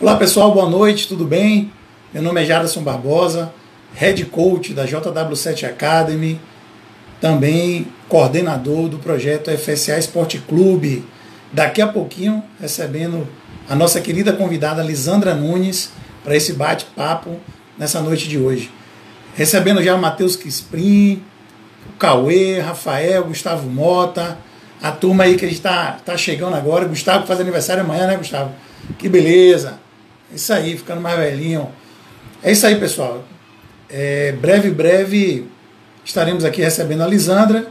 Olá pessoal, boa noite, tudo bem? Meu nome é Jaderson Barbosa, Head Coach da JW7 Academy, também coordenador do projeto FSA Esporte Clube. Daqui a pouquinho recebendo a nossa querida convidada Lisandra Nunes para esse bate-papo nessa noite de hoje. Recebendo já o Matheus Crispim, o Cauê, Rafael, Gustavo Mota, a turma aí que a gente tá chegando agora. Gustavo faz aniversário amanhã, né, Gustavo? Que beleza! É isso aí, ficando mais velhinho. É isso aí, pessoal. Breve estaremos aqui recebendo a Lisandra.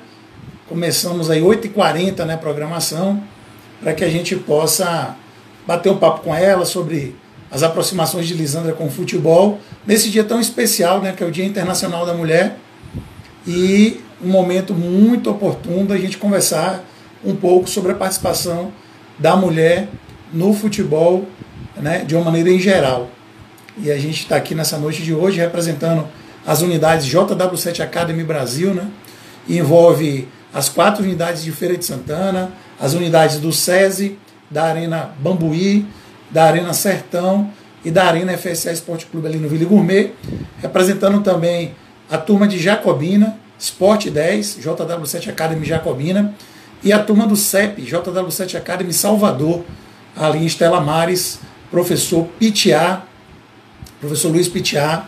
Começamos aí 8h40, né, programação, para que a gente possa bater um papo com ela sobre as aproximações de Lisandra com o futebol, nesse dia tão especial, né, que é o Dia Internacional da Mulher, e um momento muito oportuno da gente conversar um pouco sobre a participação da mulher no futebol, né, de uma maneira em geral. E a gente está aqui nessa noite de hoje representando as unidades JW7 Academy Brasil, né, e envolve as 4 unidades de Feira de Santana, as unidades do SESI, da Arena Bambuí, da Arena Sertão e da Arena FSA Esporte Clube ali no Vila Gourmet, representando também a turma de Jacobina, Sport 10, JW7 Academy Jacobina, e a turma do CEP, JW7 Academy Salvador, ali em Estela Mares, professor Pitiá, professor Luiz Pitiá,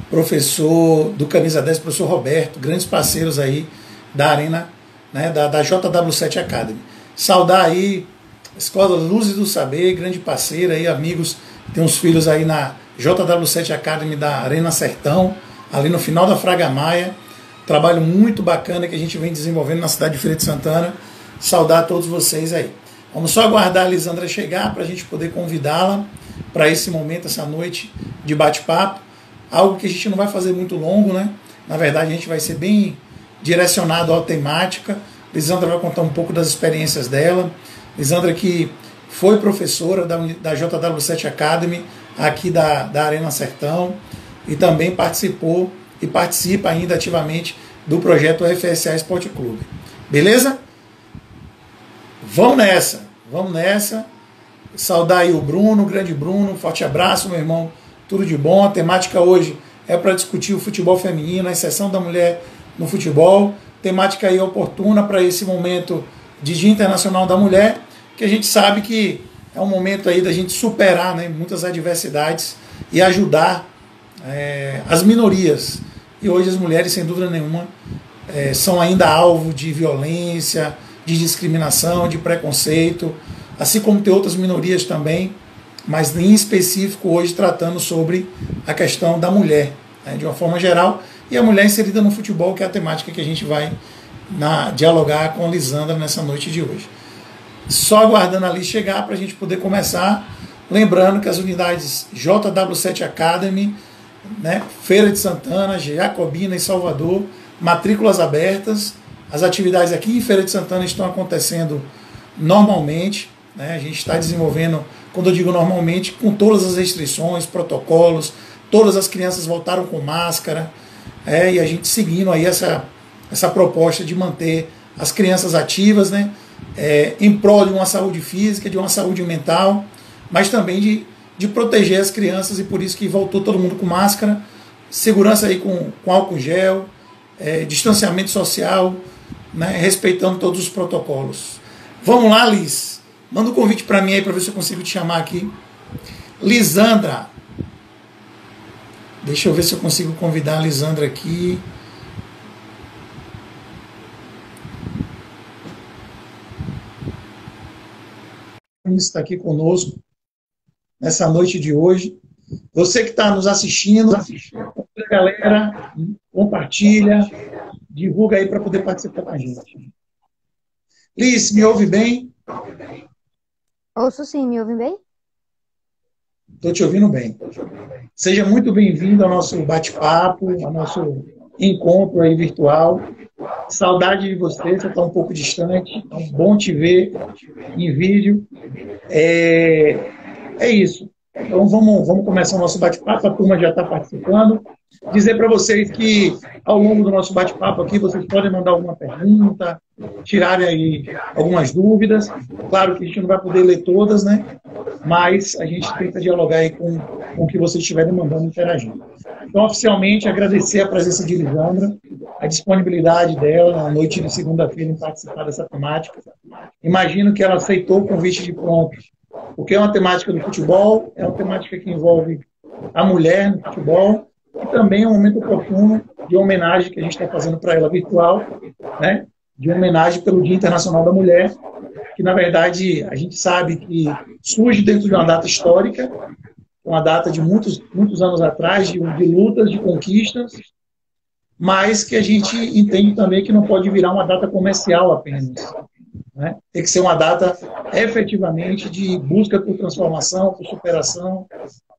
professor do Camisa 10, professor Roberto, grandes parceiros aí da Arena, né, da JW7 Academy. Saudar aí a Escola Luzes do Saber, grande parceira aí, amigos, tem uns filhos aí na JW7 Academy da Arena Sertão, ali no final da Fraga Maia, trabalho muito bacana que a gente vem desenvolvendo na cidade de Feira de Santana. Saudar a todos vocês aí. Vamos só aguardar a Lisandra chegar para a gente poder convidá-la para esse momento, essa noite de bate-papo. Algo que a gente não vai fazer muito longo, né? Na verdade, a gente vai ser bem direcionado à temática. Lisandra vai contar um pouco das experiências dela. Lisandra que foi professora da JW7 Academy, aqui da Arena Sertão, e também participou e participa ainda ativamente do projeto FSA Esporte Clube. Beleza? Vamos nessa. Saudar aí o Bruno, o grande Bruno, um forte abraço, meu irmão, tudo de bom. A temática hoje é para discutir o futebol feminino, a inserção da mulher no futebol, temática aí oportuna para esse momento de Dia Internacional da Mulher, que a gente sabe que é um momento aí da gente superar, né, muitas adversidades e ajudar as minorias. E hoje as mulheres, sem dúvida nenhuma, são ainda alvo de violência, de discriminação, de preconceito, assim como tem outras minorias também, mas em específico hoje tratando sobre a questão da mulher, né, de uma forma geral, e a mulher inserida no futebol, que é a temática que a gente vai dialogar com a Lisandra nessa noite de hoje. Só aguardando ali chegar para a gente poder começar, lembrando que as unidades JW7 Academy, né, Feira de Santana, Jacobina e Salvador, matrículas abertas. As atividades aqui em Feira de Santana estão acontecendo normalmente, né? A gente está desenvolvendo, quando eu digo normalmente, com todas as restrições, protocolos, todas as crianças voltaram com máscara, e a gente seguindo aí essa proposta de manter as crianças ativas, né? Em prol de uma saúde física, de uma saúde mental, mas também de proteger as crianças, e por isso que voltou todo mundo com máscara, segurança aí com álcool gel, distanciamento social, né, respeitando todos os protocolos. Vamos lá, Liz. Manda um convite para mim aí para ver se eu consigo te chamar aqui. Lisandra. Deixa eu ver se eu consigo convidar a Lisandra aqui. Está aqui conosco nessa noite de hoje. Você que está nos assistindo, galera, compartilha, divulga aí para poder participar com a gente. Liz, me ouve bem? Ouço sim, me ouvem bem? Estou te ouvindo bem. Seja muito bem-vindo ao nosso bate-papo, ao nosso encontro aí virtual. Saudade de você está um pouco distante. É bom te ver em vídeo. É isso. Então vamos começar o nosso bate-papo, a turma já está participando. Dizer para vocês que ao longo do nosso bate-papo aqui, vocês podem mandar alguma pergunta, tirarem aí algumas dúvidas. Claro que a gente não vai poder ler todas, né? Mas a gente tenta dialogar aí com o que vocês estiverem mandando, interagindo. Então, oficialmente, agradecer a presença de Lisandra, a disponibilidade dela na noite de segunda-feira em participar dessa temática. Imagino que ela aceitou o convite de pronto, porque é uma temática do futebol, é uma temática que envolve a mulher no futebol, e também é um momento oportuno de homenagem que a gente está fazendo para ela virtual, né? De homenagem pelo Dia Internacional da Mulher, que, na verdade, a gente sabe que surge dentro de uma data histórica, uma data de muitos, muitos anos atrás, de lutas, de conquistas, mas que a gente entende também que não pode virar uma data comercial apenas, né? Tem que ser uma data efetivamente de busca por transformação, por superação,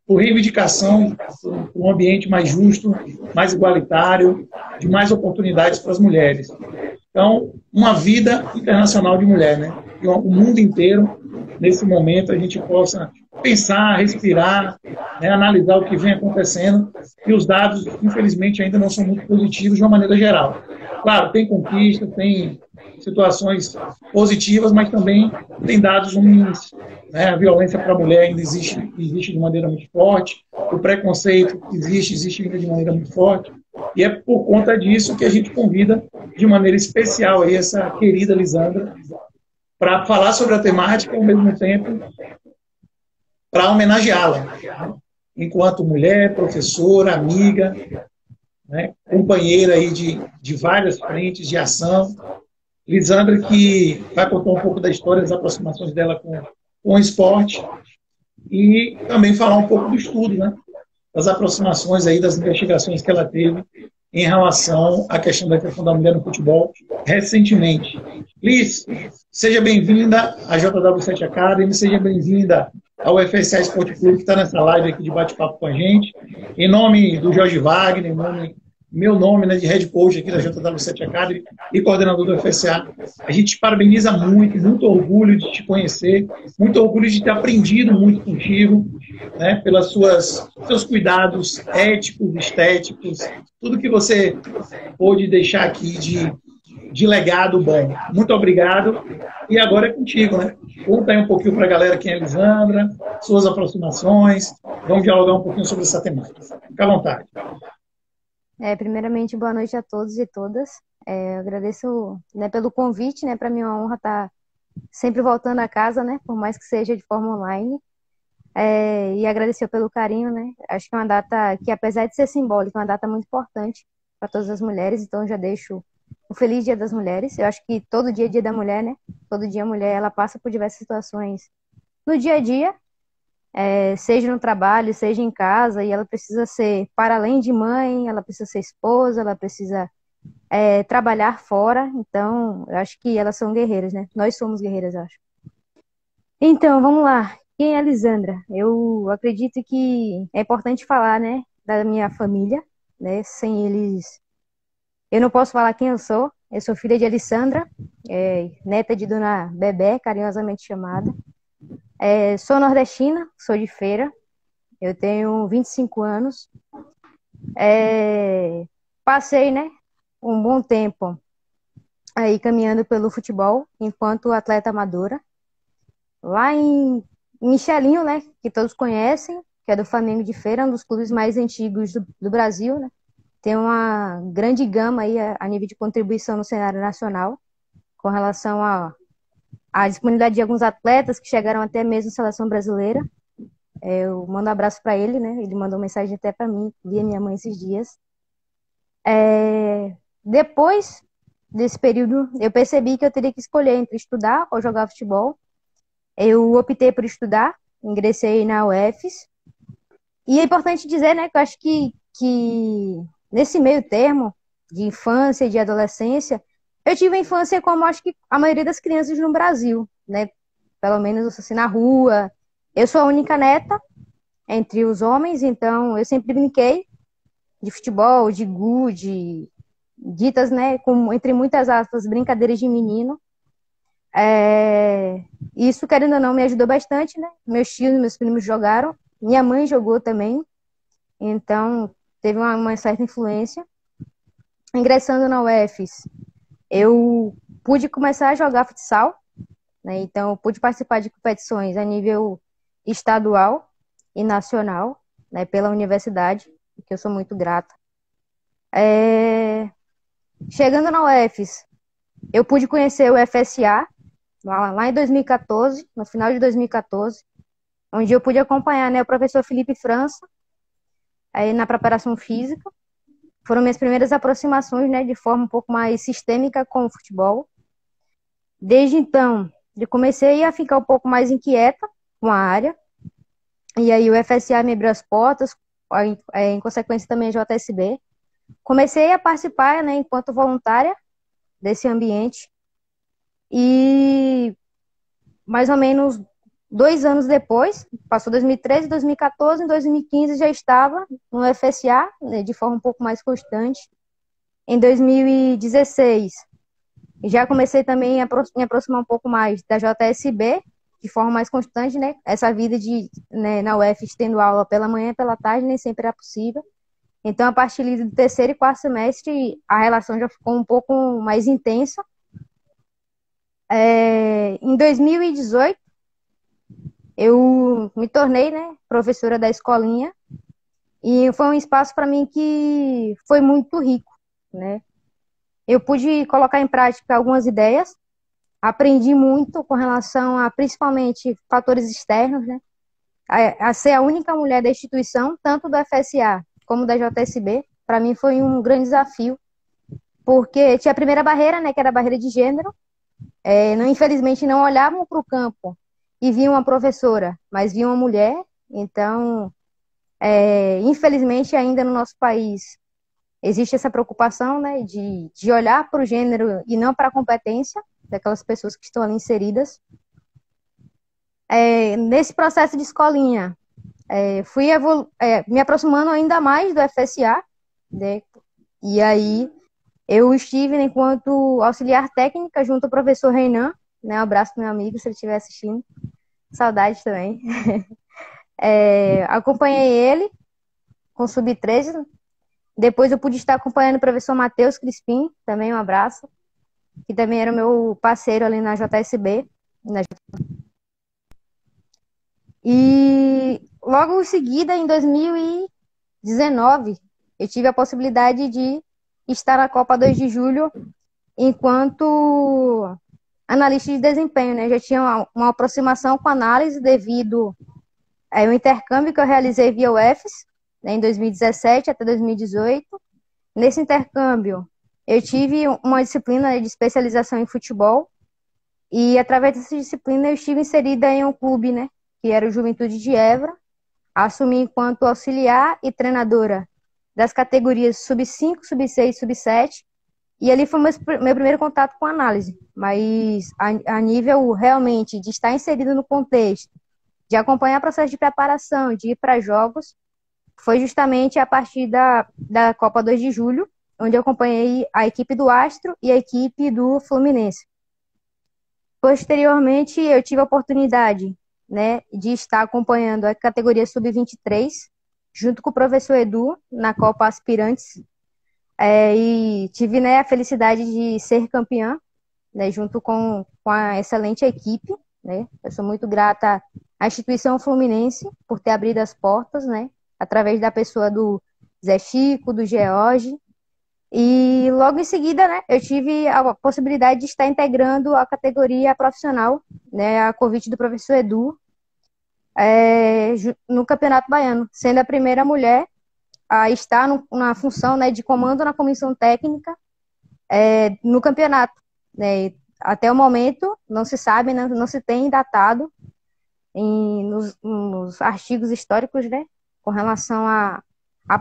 por reivindicação, por um ambiente mais justo, mais igualitário, de mais oportunidades para as mulheres. Então, uma vida internacional de mulher, né? E o mundo inteiro, nesse momento, a gente possa pensar, respirar, né? Analisar o que vem acontecendo, e os dados, infelizmente, ainda não são muito positivos de uma maneira geral. Claro, tem conquista, tem situações positivas, mas também tem dados ruins, né? A violência para a mulher ainda existe de maneira muito forte, o preconceito existe ainda de maneira muito forte, e é por conta disso que a gente convida de maneira especial aí essa querida Lisandra para falar sobre a temática e, ao mesmo tempo, para homenageá-la, enquanto mulher, professora, amiga, né? Companheira aí de várias frentes de ação. Lisandra, que vai contar um pouco da história, das aproximações dela com o esporte, e também falar um pouco do estudo, né? Das aproximações aí, das investigações que ela teve em relação à questão da mulher no futebol recentemente. Liz, seja bem-vinda à JW7 Academy, seja bem-vinda ao FSA Esporte Clube, que está nessa live aqui de bate-papo com a gente. Em nome do Jorge Wagner, meu nome, né, de head coach aqui da JW7 Academy e coordenador do FSA, a gente te parabeniza muito orgulho de te conhecer, muito orgulho de ter aprendido muito contigo, né, pelos seus cuidados éticos, estéticos, tudo que você pôde deixar aqui de legado bom. Muito obrigado. E agora é contigo, né? Conta aí um pouquinho para a galera quem é a Lisandra, suas aproximações, vamos dialogar um pouquinho sobre essa temática. Fica à vontade. Primeiramente, boa noite a todos e todas. Eu agradeço, né, pelo convite, né? Para mim é uma honra estar sempre voltando a casa, né? Por mais que seja de forma online. E agradecer pelo carinho, né? Acho que é uma data que, apesar de ser simbólica, é uma data muito importante para todas as mulheres. Então, eu já deixo o Feliz Dia das Mulheres. Eu acho que todo dia é Dia da Mulher, né? Todo dia a mulher ela passa por diversas situações no dia a dia, seja no trabalho, seja em casa, e ela precisa ser, para além de mãe, ela precisa ser esposa, ela precisa trabalhar fora. Então, eu acho que elas são guerreiras, né? Nós somos guerreiras, eu acho. Então, vamos lá. Quem é a Lisandra? Eu acredito que é importante falar, né, da minha família, né? Sem eles, eu não posso falar quem eu sou. Eu sou filha de Alessandra, neta de Dona Bebé, carinhosamente chamada. Sou nordestina, sou de Feira. Eu tenho 25 anos. Passei, né, um bom tempo aí caminhando pelo futebol enquanto atleta amadora. Lá em Michelinho, né, que todos conhecem, que é do Flamengo de Feira, um dos clubes mais antigos do Brasil, né? Tem uma grande gama aí a nível de contribuição no cenário nacional, com relação à disponibilidade de alguns atletas que chegaram até mesmo à seleção brasileira. Eu mando um abraço para ele, né? Ele mandou mensagem até para mim, via minha mãe esses dias. Depois desse período, eu percebi que eu teria que escolher entre estudar ou jogar futebol. Eu optei por estudar, ingressei na UFES. E é importante dizer, né, que eu acho que nesse meio termo de infância e de adolescência, eu tive a infância como acho que a maioria das crianças no Brasil, né? Pelo menos assim, na rua. Eu sou a única neta entre os homens, então eu sempre brinquei de futebol, de gude, ditas, né, entre muitas aspas, brincadeiras de menino. Isso, querendo ou não, me ajudou bastante, né? Meus tios, meus primos jogaram, Minha mãe jogou também, então teve uma certa influência. Ingressando na UFES, eu pude começar a jogar futsal, né? Então eu pude participar de competições a nível estadual e nacional, né, pela universidade, que eu sou muito grata. Chegando na UFES, eu pude conhecer o FSA lá em 2014, no final de 2014, onde eu pude acompanhar, né, o professor Felipe França aí na preparação física. Foram minhas primeiras aproximações, né, de forma um pouco mais sistêmica com o futebol. Desde então, eu comecei a ficar um pouco mais inquieta com a área, e aí o FSA me abriu as portas, em consequência também a JSB. Comecei a participar, né, enquanto voluntária desse ambiente, e mais ou menos 2 anos depois, passou 2013, 2014, em 2015 já estava no FSA, né, de forma um pouco mais constante. Em 2016, já comecei também a me aproximar um pouco mais da JSB, de forma mais constante, né? Essa vida de, né, na UF, tendo aula pela manhã e pela tarde, nem sempre era possível. Então, a partir do terceiro e quarto semestre, a relação já ficou um pouco mais intensa. Em 2018, eu me tornei, né, professora da escolinha, e foi um espaço para mim que foi muito rico, né? Eu pude colocar em prática algumas ideias, aprendi muito com relação a, principalmente, fatores externos, né? A ser a única mulher da instituição, tanto do FSA como da JSB, para mim foi um grande desafio, porque tinha a primeira barreira, né, que era a barreira de gênero. Não, infelizmente, não olhavam para o campo e viam uma professora, mas viam uma mulher. Então, infelizmente, ainda no nosso país, existe essa preocupação, né, de olhar para o gênero e não para a competência daquelas pessoas que estão ali inseridas. Nesse processo de escolinha, fui me aproximando ainda mais do FSA, né, e aí eu estive, né, enquanto auxiliar técnica junto ao professor Reinan, né, um abraço pro meu amigo, se ele estiver assistindo, saudade também. Acompanhei ele com sub-13, depois eu pude estar acompanhando o professor Matheus Crispim, também um abraço, que também era o meu parceiro ali na JSB. E logo em seguida, em 2019, eu tive a possibilidade de estar na Copa 2 de Julho enquanto analista de desempenho, né? Já tinha uma aproximação com análise devido ao intercâmbio que eu realizei via UFES, né, em 2017 até 2018. Nesse intercâmbio, eu tive uma disciplina de especialização em futebol e, através dessa disciplina, eu estive inserida em um clube, né, que era o Juventude de Évora. Assumi enquanto auxiliar e treinadora das categorias sub-5, sub-6, sub-7. E ali foi meu primeiro contato com análise, mas a nível realmente de estar inserido no contexto, de acompanhar o processo de preparação, de ir para jogos, foi justamente a partir da Copa 2 de Julho, onde eu acompanhei a equipe do Astro e a equipe do Fluminense. Posteriormente, eu tive a oportunidade, né, de estar acompanhando a categoria sub-23, junto com o professor Edu, na Copa Aspirantes, e tive, né, a felicidade de ser campeã, né, junto com a excelente equipe, né? Eu sou muito grata à instituição Fluminense por ter abrido as portas, né, através da pessoa do Zé Chico, do George. E logo em seguida, né, eu tive a possibilidade de estar integrando a categoria profissional, né, a convite do professor Edu, no Campeonato Baiano, sendo a primeira mulher a estar na função, né, de comando na comissão técnica no campeonato. Né? Até o momento, não se sabe, né, não se tem datado nos artigos históricos, né, com relação à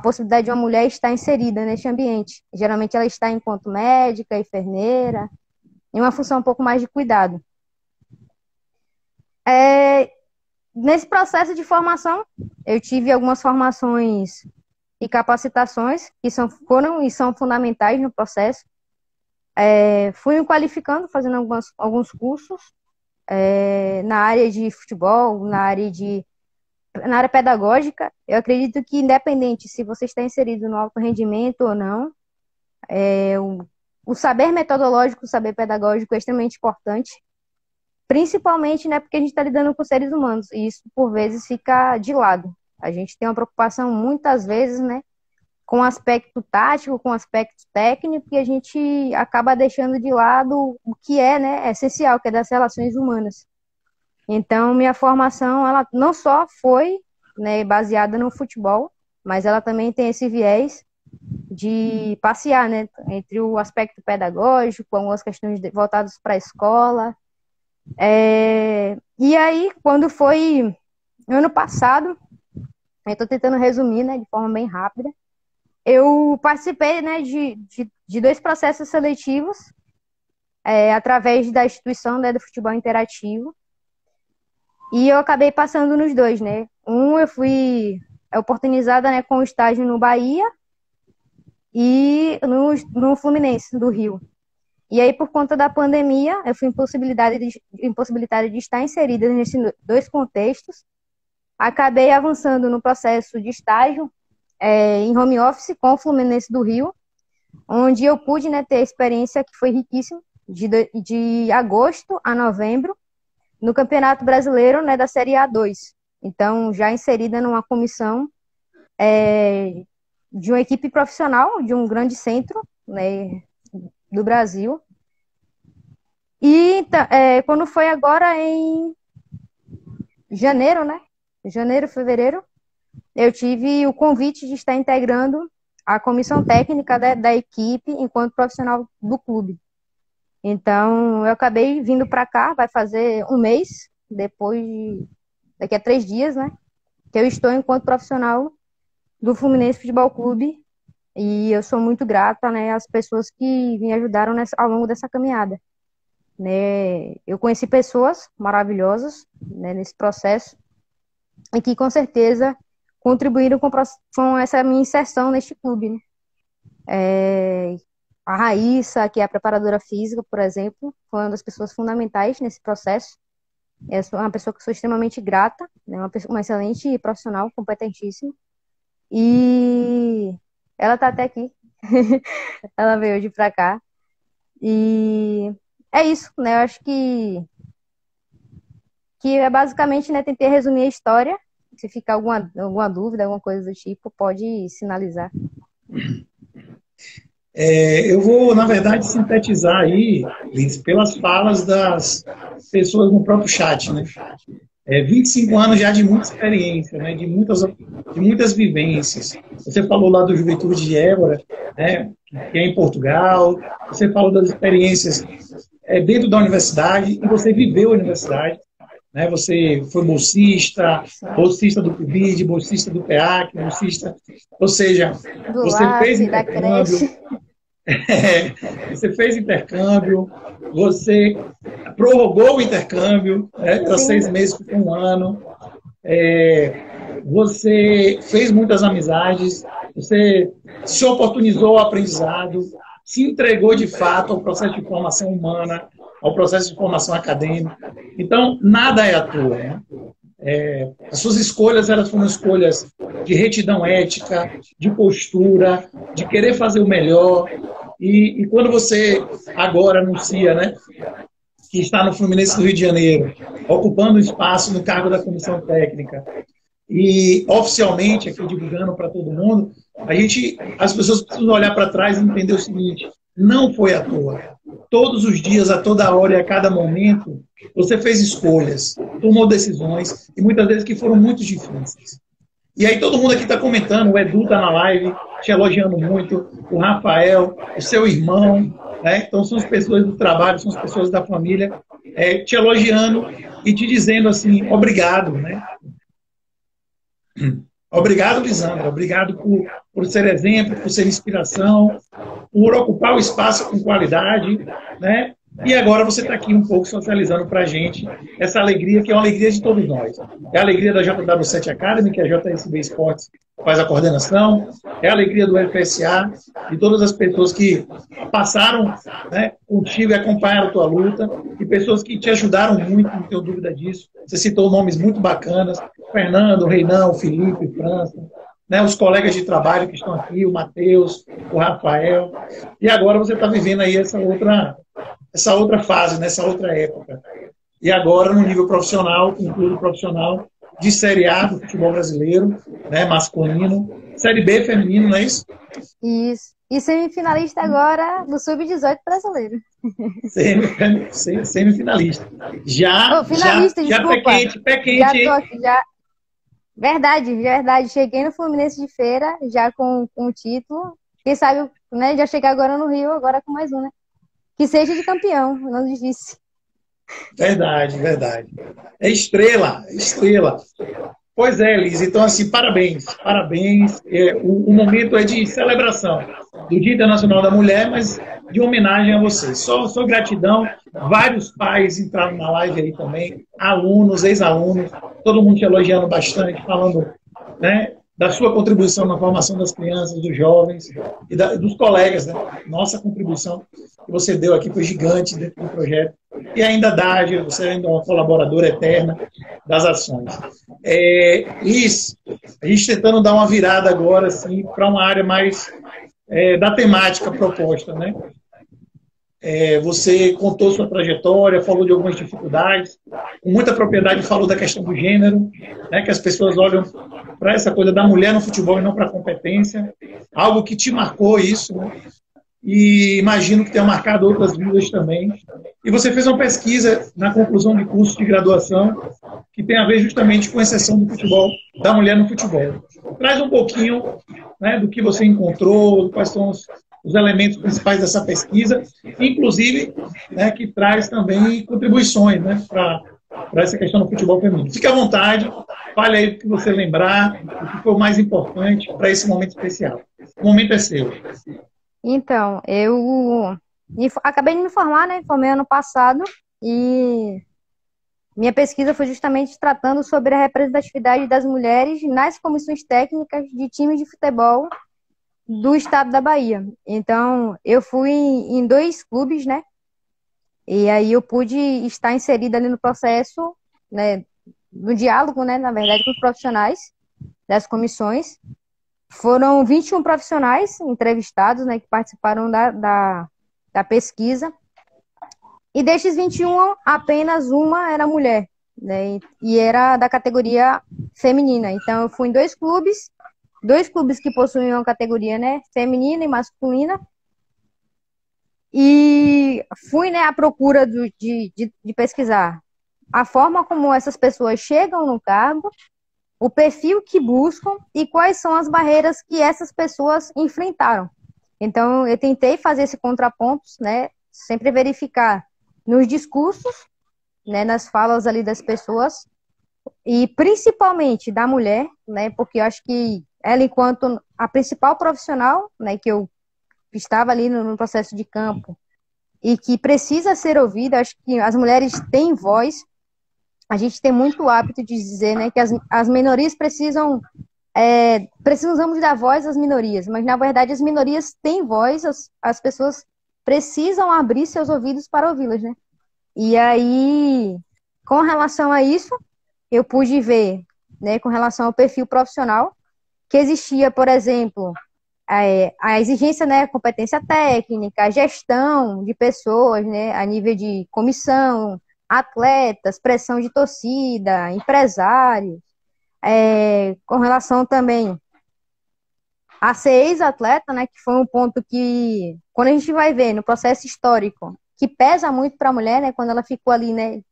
possibilidade de uma mulher estar inserida neste ambiente. Geralmente ela está enquanto médica, enfermeira, em uma função um pouco mais de cuidado. Nesse processo de formação, eu tive algumas formações e capacitações que foram e são fundamentais no processo. Fui me qualificando, fazendo alguns cursos na área de futebol, na área de na área pedagógica, eu acredito que independente se você está inserido no alto rendimento ou não, o saber metodológico, o saber pedagógico é extremamente importante, principalmente, né, porque a gente está lidando com seres humanos, e isso, por vezes, fica de lado. A gente tem uma preocupação, muitas vezes, né, com o aspecto tático, com o aspecto técnico, e a gente acaba deixando de lado o que é, né, essencial, que é das relações humanas. Então, minha formação, ela não só foi, né, baseada no futebol, mas ela também tem esse viés de passear, né, entre o aspecto pedagógico, algumas questões voltadas para a escola. E aí, quando foi ano passado, eu estou tentando resumir, né, de forma bem rápida, eu participei, né, de 2 processos seletivos através da instituição, né, do futebol interativo, e eu acabei passando nos 2, né. Eu fui oportunizada, né, com o estágio no Bahia e no Fluminense do Rio. E aí, por conta da pandemia, eu fui impossibilitada de estar inserida nesses 2 contextos. Acabei avançando no processo de estágio em home office com o Fluminense do Rio, onde eu pude, né, ter a experiência que foi riquíssima, de agosto a novembro, no Campeonato Brasileiro, né, da Série A2. Então, já inserida numa comissão de uma equipe profissional, de um grande centro, né, do Brasil. E quando foi agora em janeiro, né? Janeiro, fevereiro, eu tive o convite de estar integrando a comissão técnica da equipe enquanto profissional do clube. Então, eu acabei vindo para cá, vai fazer um mês, daqui a 3 dias, né? Que eu estou enquanto profissional do Fluminense Futebol Clube. E eu sou muito grata, né, às pessoas que me ajudaram ao longo dessa caminhada. Né? Eu conheci pessoas maravilhosas, né, nesse processo e que com certeza contribuíram com essa minha inserção neste clube. Né? A Raíssa, que é a preparadora física, por exemplo, foi uma das pessoas fundamentais nesse processo. Eu sou uma pessoa que sou extremamente grata, né, uma excelente profissional, competentíssima. E ela tá até aqui. Ela veio hoje pra cá. E é isso, né? Eu acho que é basicamente, né, tentei resumir a história. Se ficar alguma dúvida, alguma coisa do tipo, pode sinalizar. Eu vou, na verdade, sintetizar aí, Liz, pelas falas das pessoas no próprio chat, né? 25 anos já de muita experiência, né? de muitas vivências. Você falou lá do Juventude de Évora, né? Que é em Portugal. Você falou das experiências dentro da universidade, e você viveu a universidade. Né? Você foi bolsista do PIBID, bolsista do PEAC, bolsista... Ou seja, você fez intercâmbio. Você fez intercâmbio, você prorrogou o intercâmbio, para 6 meses, por 1 ano. Você fez muitas amizades, você se oportunizou ao aprendizado, se entregou de fato ao processo de formação humana, ao processo de formação acadêmica. Então, nada é à toa. Né? As suas escolhas, elas foram escolhas de retidão ética, de postura, de querer fazer o melhor. E quando você agora anuncia, né, que está no Fluminense do Rio de Janeiro, ocupando espaço no cargo da comissão técnica, e oficialmente aqui divulgando para todo mundo, as pessoas precisam olhar para trás e entender o seguinte: não foi à toa. Todos os dias, a toda hora e a cada momento, você fez escolhas, tomou decisões, e muitas vezes que foram muito difíceis. E aí todo mundo aqui está comentando, o Edu está na live, te elogiando muito, o Rafael, o seu irmão, né? Então são as pessoas do trabalho, são as pessoas da família, te elogiando e te dizendo assim, obrigado, né? Obrigado, Lisandra, obrigado por ser exemplo, por ser inspiração, por ocupar o espaço com qualidade, né? E agora você está aqui um pouco socializando para a gente essa alegria, que é uma alegria de todos nós. É a alegria da JW7 Academy, que a JSB Esportes faz a coordenação, é a alegria do FSA, de todas as pessoas que passaram, né, contigo e acompanharam a tua luta, e pessoas que te ajudaram muito, não tenho dúvida disso. Você citou nomes muito bacanas, Fernando, o Reinão, o Felipe, o França, né, os colegas de trabalho que estão aqui, o Matheus, o Rafael. E agora você está vivendo aí essa outra fase, nessa outra época. E agora, no nível profissional, com clube profissional de Série A do futebol brasileiro, né, masculino, Série B feminino, não é isso? Isso. E semifinalista agora do Sub-18 brasileiro. Semifinalista. Já, oh, finalista, já desculpa. Pé quente. Já tô aqui, já. Verdade, verdade. Cheguei no Fluminense de Feira, já com o título. Quem sabe, né, já chegar agora no Rio, agora com mais um, né? Que seja de campeão, não difícil. Verdade, verdade. É estrela, estrela. Pois é, Liz. Então, assim, parabéns, parabéns. O momento é de celebração do Dia Internacional da Mulher, mas de homenagem a você. Só gratidão. Vários pais entraram na live aí também, alunos, ex-alunos, todo mundo te elogiando bastante, falando, né, da sua contribuição na formação das crianças, dos jovens e dos colegas, né? Nossa contribuição que você deu aqui foi gigante dentro do projeto. E ainda dá, você ainda é uma colaboradora eterna das ações. Liz, a gente tentando dar uma virada agora assim, para uma área mais da temática proposta, né? Você contou sua trajetória, falou de algumas dificuldades, com muita propriedade falou da questão do gênero, né, que as pessoas olham para essa coisa da mulher no futebol e não para a competência, algo que te marcou isso, né? E imagino que tenha marcado outras vidas também. E você fez uma pesquisa na conclusão de curso de graduação que tem a ver justamente com a exceção do futebol, da mulher no futebol. Traz um pouquinho, né, do que você encontrou, quais são os elementos principais dessa pesquisa, inclusive, né, que traz também contribuições, né, para essa questão do futebol feminino. Fique à vontade, fale aí o que você lembrar, o que foi o mais importante para esse momento especial. O momento é seu. Então, eu acabei de me formar, né? Formei ano passado e minha pesquisa foi justamente tratando sobre a representatividade das mulheres nas comissões técnicas de times de futebol do estado da Bahia. Então, eu fui em 2 clubes, né? E aí eu pude estar inserida ali no processo, né? No diálogo, né? Na verdade, com os profissionais das comissões. Foram 21 profissionais entrevistados, né, que participaram da pesquisa. E destes 21, apenas uma era mulher, né, e era da categoria feminina. Então, eu fui em 2 clubes que possuíam a categoria, né, feminina e masculina. E fui, né, à procura de pesquisar a forma como essas pessoas chegam no cargo, o perfil que buscam e quais são as barreiras que essas pessoas enfrentaram. Então, eu tentei fazer esse contraponto, né, sempre verificar nos discursos, né, nas falas ali das pessoas, e principalmente da mulher, né, porque eu acho que ela, enquanto a principal profissional, né, que eu estava ali no processo de campo, e que precisa ser ouvida, acho que as mulheres têm voz. A gente tem muito hábito de dizer, né, que as minorias precisamos dar voz às minorias, mas na verdade as minorias têm voz, as pessoas precisam abrir seus ouvidos para ouvi-las, né? E aí, com relação a isso, eu pude ver, né, com relação ao perfil profissional, que existia, por exemplo, a exigência, né, competência técnica, gestão de pessoas, né, a nível de comissão, atletas, pressão de torcida, empresários, com relação também a ser ex-atleta, né, que foi um ponto que, quando a gente vai ver no processo histórico, que pesa muito para a mulher, né, quando ela ficou ali, né,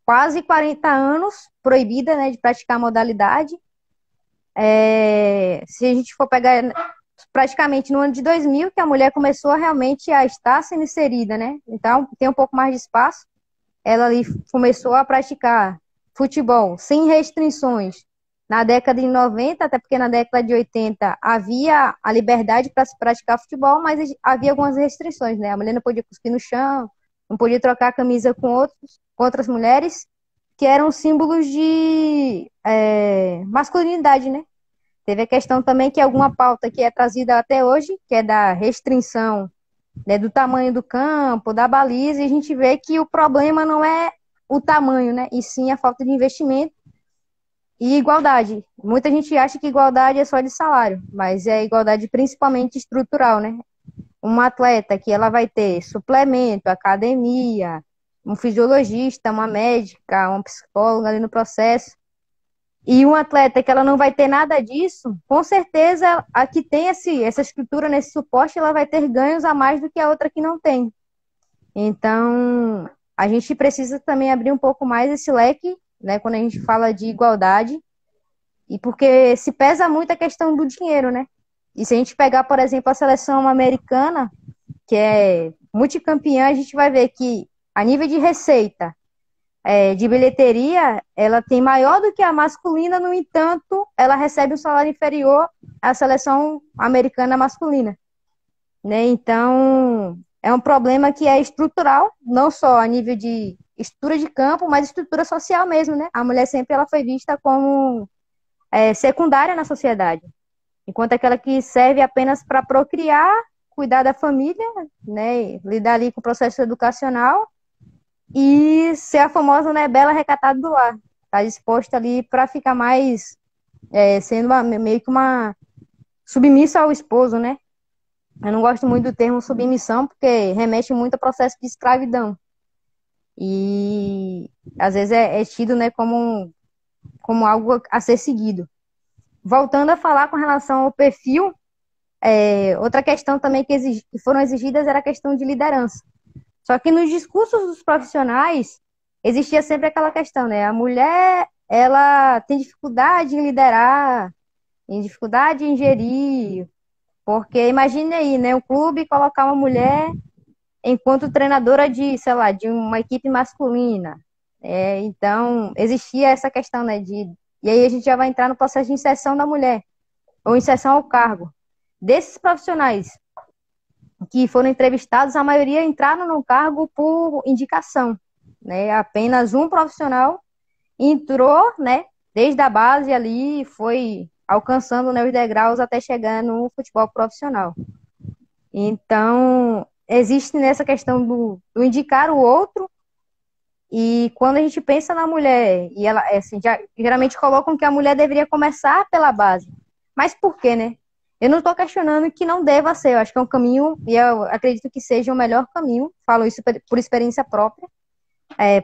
quase 40 anos proibida, né, de praticar a modalidade. Se a gente for pegar praticamente no ano de 2000, que a mulher começou realmente a estar sendo inserida, né, então tem um pouco mais de espaço. Ela ali começou a praticar futebol sem restrições na década de 90, até porque na década de 80 havia a liberdade para se praticar futebol, mas havia algumas restrições, né? A mulher não podia cuspir no chão, não podia trocar a camisa com outras mulheres, que eram símbolos de masculinidade, né? Teve a questão também que alguma pauta que é trazida até hoje, que é da restrição, né, do tamanho do campo, da baliza, e a gente vê que o problema não é o tamanho, né, e sim a falta de investimento. E igualdade. Muita gente acha que igualdade é só de salário, mas é igualdade principalmente estrutural, né? Uma atleta que ela vai ter suplemento, academia, um fisiologista, uma médica, um psicólogo ali no processo, e um atleta que ela não vai ter nada disso, com certeza a que tem essa estrutura, nesse suporte, ela vai ter ganhos a mais do que a outra que não tem. Então, a gente precisa também abrir um pouco mais esse leque, né, quando a gente fala de igualdade, e porque se pesa muito a questão do dinheiro, né? E se a gente pegar, por exemplo, a seleção americana, que é multicampeã, a gente vai ver que a nível de receita, de bilheteria, ela tem maior do que a masculina, no entanto, ela recebe um salário inferior à seleção americana masculina, né? Então, é um problema que é estrutural, não só a nível de estrutura de campo, mas estrutura social mesmo, né? A mulher sempre ela foi vista como secundária na sociedade, enquanto aquela que serve apenas para procriar, cuidar da família, né? Lidar ali com o processo educacional e ser a famosa, né, bela recatada do lar. Tá disposta ali para ficar mais sendo meio que uma submissa ao esposo, né? Eu não gosto muito do termo submissão, porque remete muito ao processo de escravidão. E às vezes é tido, né, como algo a ser seguido. Voltando a falar com relação ao perfil, outra questão também que foram exigidas era a questão de liderança. Só que nos discursos dos profissionais, existia sempre aquela questão, né? A mulher, ela tem dificuldade em liderar, tem dificuldade em gerir, porque imagine aí, né? O clube colocar uma mulher enquanto treinadora de, sei lá, de uma equipe masculina. Então, existia essa questão, né? E aí a gente já vai entrar no processo de inserção da mulher, ou inserção ao cargo. Desses profissionais que foram entrevistados, a maioria entraram no cargo por indicação, né? Apenas um profissional entrou, né? Desde a base ali, foi alcançando, né, os degraus até chegar no futebol profissional. Então, existe nessa questão do indicar o outro, e quando a gente pensa na mulher, e ela, assim, geralmente colocam que a mulher deveria começar pela base. Mas por quê, né? Eu não estou questionando que não deva ser, eu acho que é um caminho, e eu acredito que seja o melhor caminho, falo isso por experiência própria.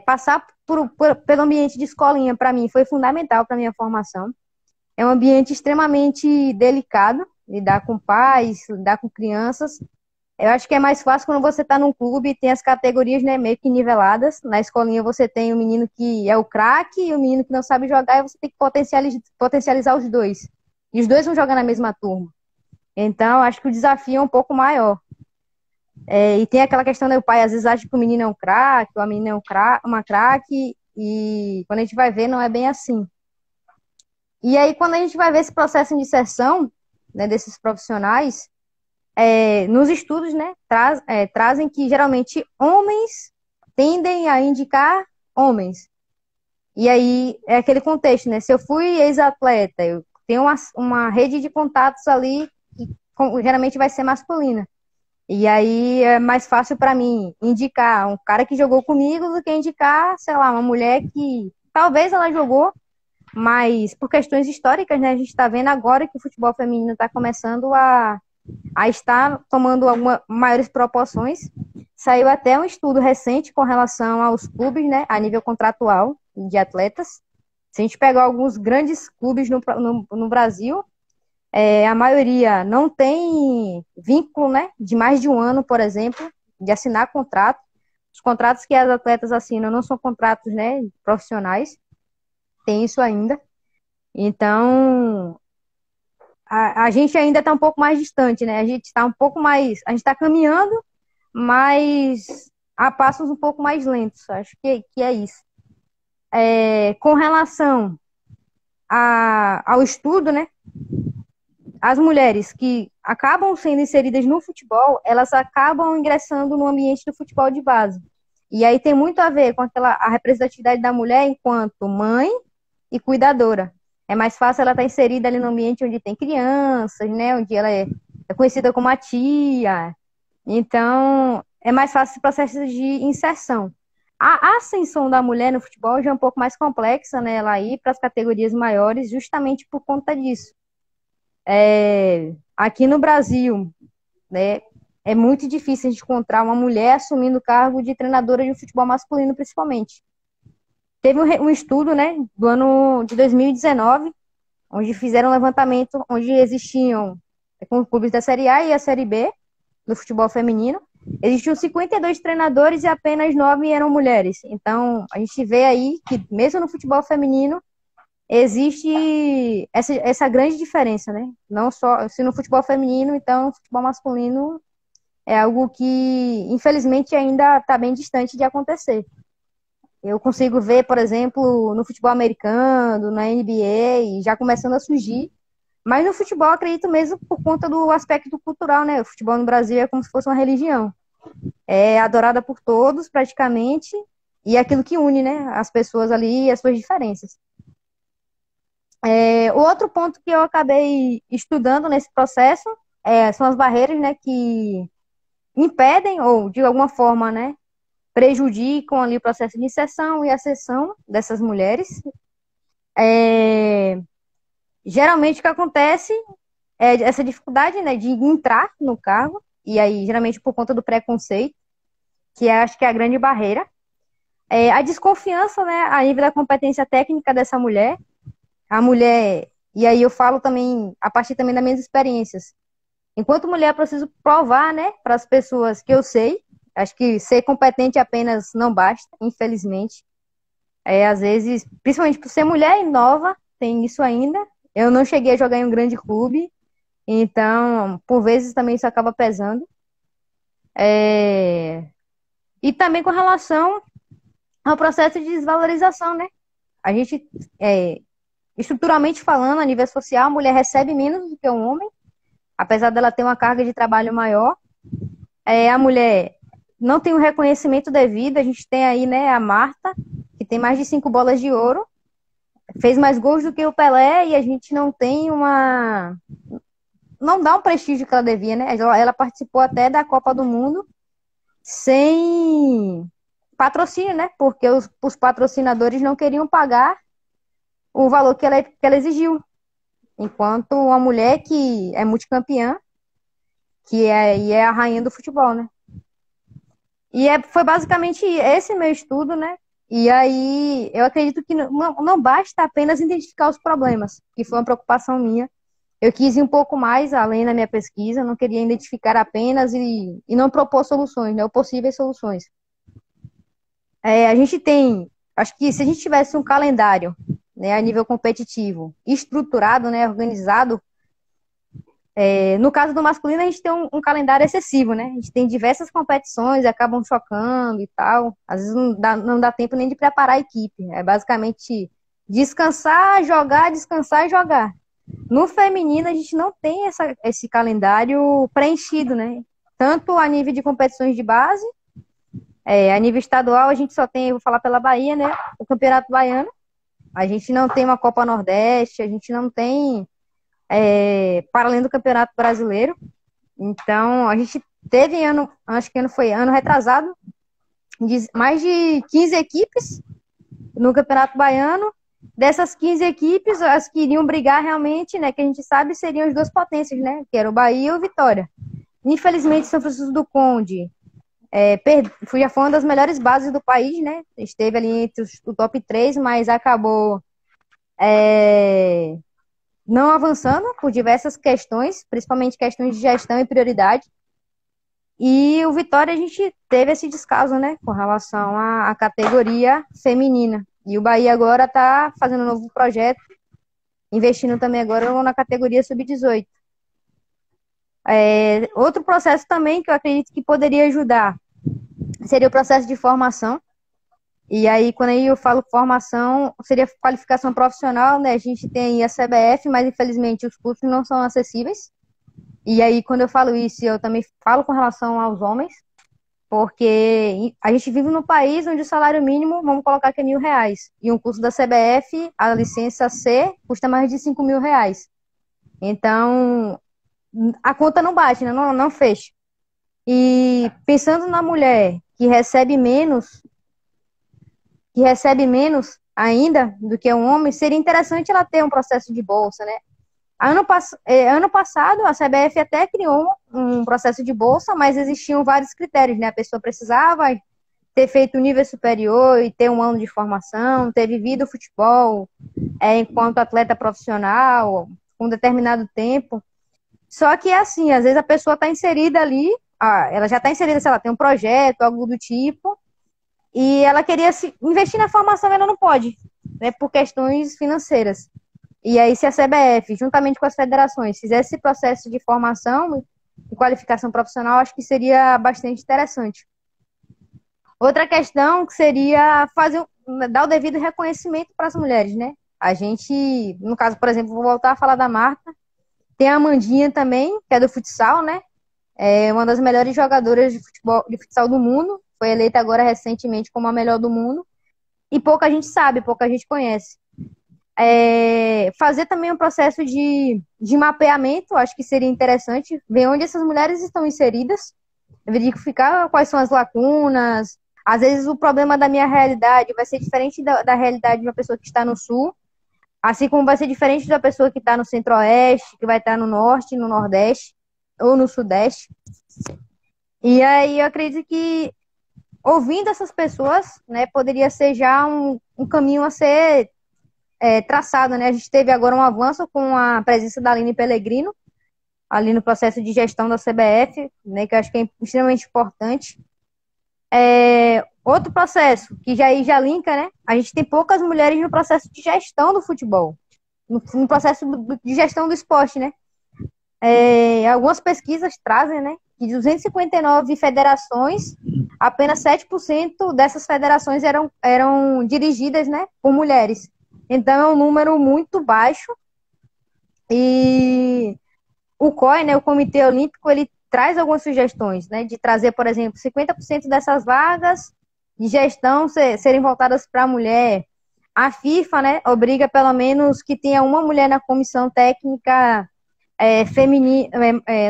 Passar pelo ambiente de escolinha, para mim, foi fundamental para minha formação. É um ambiente extremamente delicado, lidar com pais, lidar com crianças. Eu acho que é mais fácil quando você está num clube e tem as categorias, né, meio que niveladas. Na escolinha você tem o menino que é o craque e o menino que não sabe jogar, e você tem que potencializar os dois. E os dois vão jogar na mesma turma. Então, acho que o desafio é um pouco maior. E tem aquela questão, né, o pai às vezes acha que o menino é um craque, ou a menina é uma craque, e quando a gente vai ver, não é bem assim. E aí, quando a gente vai ver esse processo de inserção, né, desses profissionais, nos estudos, né, trazem que geralmente homens tendem a indicar homens. E aí é aquele contexto, né? Se eu fui ex-atleta, eu tenho uma rede de contatos ali que geralmente vai ser masculina. E aí é mais fácil para mim indicar um cara que jogou comigo do que indicar, sei lá, uma mulher que talvez ela jogou, mas por questões históricas, né? A gente está vendo agora que o futebol feminino está começando a estar tomando maiores proporções. Saiu até um estudo recente com relação aos clubes, né, a nível contratual de atletas. Se a gente pegar alguns grandes clubes no Brasil, a maioria não tem vínculo, né, de mais de um ano, por exemplo, de assinar contrato. Os contratos que as atletas assinam não são contratos, né, profissionais. Tem isso ainda. Então, a gente ainda está um pouco mais distante, né? A gente está um pouco mais. A gente está caminhando, mas a passos um pouco mais lentos. Acho que é isso. Com relação ao estudo, né? As mulheres que acabam sendo inseridas no futebol, elas acabam ingressando no ambiente do futebol de base. E aí tem muito a ver com a representatividade da mulher enquanto mãe e cuidadora. É mais fácil ela estar inserida ali no ambiente onde tem crianças, né? Onde ela é conhecida como a tia. Então, é mais fácil esse processo de inserção. A ascensão da mulher no futebol já é um pouco mais complexa, né? Ela ir para as categorias maiores justamente por conta disso. Aqui no Brasil, né, é muito difícil a gente encontrar uma mulher assumindo o cargo de treinadora de futebol masculino, principalmente. Teve um estudo, né, do ano de 2019, onde fizeram um levantamento, onde existiam com clubes da Série A e a Série B do futebol feminino. Existiam 52 treinadores e apenas 9 eram mulheres. Então, a gente vê aí que, mesmo no futebol feminino, existe essa grande diferença, né? Não só se no futebol feminino, então no futebol masculino é algo que, infelizmente, ainda está bem distante de acontecer. Eu consigo ver, por exemplo, no futebol americano, na NBA, já começando a surgir. Mas no futebol, acredito mesmo por conta do aspecto cultural, né? O futebol no Brasil é como se fosse uma religião. É adorada por todos, praticamente, e é aquilo que une, né? As pessoas ali e as suas diferenças. O outro ponto que eu acabei estudando nesse processo são as barreiras, né, que impedem ou, de alguma forma, né, prejudicam ali o processo de inserção e acessão dessas mulheres. Geralmente o que acontece é essa dificuldade, né, de entrar no cargo, e aí geralmente por conta do preconceito, que acho que é a grande barreira. A desconfiança, né, a nível da competência técnica dessa mulher. A mulher, e aí eu falo também, a partir também das minhas experiências. Enquanto mulher, eu preciso provar, né, para as pessoas que eu sei. Acho que ser competente apenas não basta, infelizmente. Às vezes, principalmente por ser mulher e nova, tem isso ainda. Eu não cheguei a jogar em um grande clube, então, por vezes, também isso acaba pesando. E também com relação ao processo de desvalorização, né? A gente, estruturalmente falando, a nível social, a mulher recebe menos do que o homem, apesar dela ter uma carga de trabalho maior. A mulher não tem o reconhecimento devido. A gente tem aí, né, a Marta, que tem mais de 5 bolas de ouro, fez mais gols do que o Pelé, e a gente não tem não dá um prestígio que ela devia, né? Ela participou até da Copa do Mundo sem patrocínio, né? Porque os patrocinadores não queriam pagar o valor que ela exigiu. Enquanto uma mulher que é multicampeã, que é a rainha do futebol, né? E foi basicamente esse meu estudo, né? E aí eu acredito que não basta apenas identificar os problemas, que foi uma preocupação minha. Eu quis ir um pouco mais além na minha pesquisa, não queria identificar apenas e não propor soluções, né? Ou possíveis soluções. A gente tem, acho que se a gente tivesse um calendário, né, a nível competitivo, estruturado, né, organizado, no caso do masculino, a gente tem um calendário excessivo, né? A gente tem diversas competições e acabam chocando e tal. Às vezes não dá tempo nem de preparar a equipe. É basicamente descansar, jogar, descansar e jogar. No feminino, a gente não tem esse calendário preenchido, né? Tanto a nível de competições de base, a nível estadual, a gente só tem, eu vou falar pela Bahia, né? O Campeonato Baiano. A gente não tem uma Copa Nordeste, a gente não tem para além do Campeonato Brasileiro. Então, a gente teve acho que foi ano retrasado, mais de 15 equipes no Campeonato Baiano. Dessas 15 equipes, as que iriam brigar realmente, né, que a gente sabe, seriam as duas potências, né, que era o Bahia e o Vitória. Infelizmente, São Francisco do Conde já foi uma das melhores bases do país, né, esteve ali entre o top 3, mas acabou não avançando por diversas questões, principalmente questões de gestão e prioridade. E o Vitória, a gente teve esse descaso, né, com relação à categoria feminina. E o Bahia agora está fazendo um novo projeto, investindo também agora na categoria sub-18. Outro processo também que eu acredito que poderia ajudar seria o processo de formação. E aí, quando eu falo formação, seria qualificação profissional, né? A gente tem a CBF, mas infelizmente os cursos não são acessíveis. E aí, quando eu falo isso, eu também falo com relação aos homens, porque a gente vive num país onde o salário mínimo, vamos colocar que é R$ 1.000. E um curso da CBF, a licença C, custa mais de R$ 5.000. Então, a conta não bate, né? Não fecha. E pensando na mulher que recebe menos, que recebe menos ainda do que um homem, seria interessante ela ter um processo de bolsa, né? Ano passado, a CBF até criou um processo de bolsa, mas existiam vários critérios, né? A pessoa precisava ter feito um nível superior e ter um ano de formação, ter vivido o futebol enquanto atleta profissional, com um determinado tempo. Só que, assim, às vezes a pessoa está inserida ali, ela já está inserida, sei lá, tem um projeto, algo do tipo, e ela queria investir na formação, ela não pode, né, por questões financeiras. E aí, se a CBF, juntamente com as federações, fizesse esse processo de formação e qualificação profissional, acho que seria bastante interessante. Outra questão que seria dar o devido reconhecimento para as mulheres, né? A gente, no caso, por exemplo, vou voltar a falar da Marta, tem a Amandinha também, que é do futsal, né? É uma das melhores jogadoras de futsal do mundo, foi eleita agora recentemente como a melhor do mundo, e pouca gente sabe, pouca gente conhece. Fazer também um processo de mapeamento, acho que seria interessante, ver onde essas mulheres estão inseridas, verificar quais são as lacunas. Às vezes o problema da minha realidade vai ser diferente da realidade de uma pessoa que está no sul, assim como vai ser diferente da pessoa que está no centro-oeste, que vai estar no norte, no nordeste ou no sudeste. E aí eu acredito que ouvindo essas pessoas, né, poderia ser já um caminho a ser traçado, né? A gente teve agora um avanço com a presença da Aline Pellegrino, ali no processo de gestão da CBF, né, que eu acho que é extremamente importante. Outro processo, que já linka, né? A gente tem poucas mulheres no processo de gestão do futebol, no processo de gestão do esporte, né? Algumas pesquisas trazem, né, que de 259 federações, apenas 7% dessas federações eram dirigidas, né, por mulheres. Então, é um número muito baixo. E o COI, né, o Comitê Olímpico, ele traz algumas sugestões, né, de trazer, por exemplo, 50% dessas vagas de gestão serem voltadas para a mulher. A FIFA, né, obriga pelo menos que tenha uma mulher na comissão técnica feminina,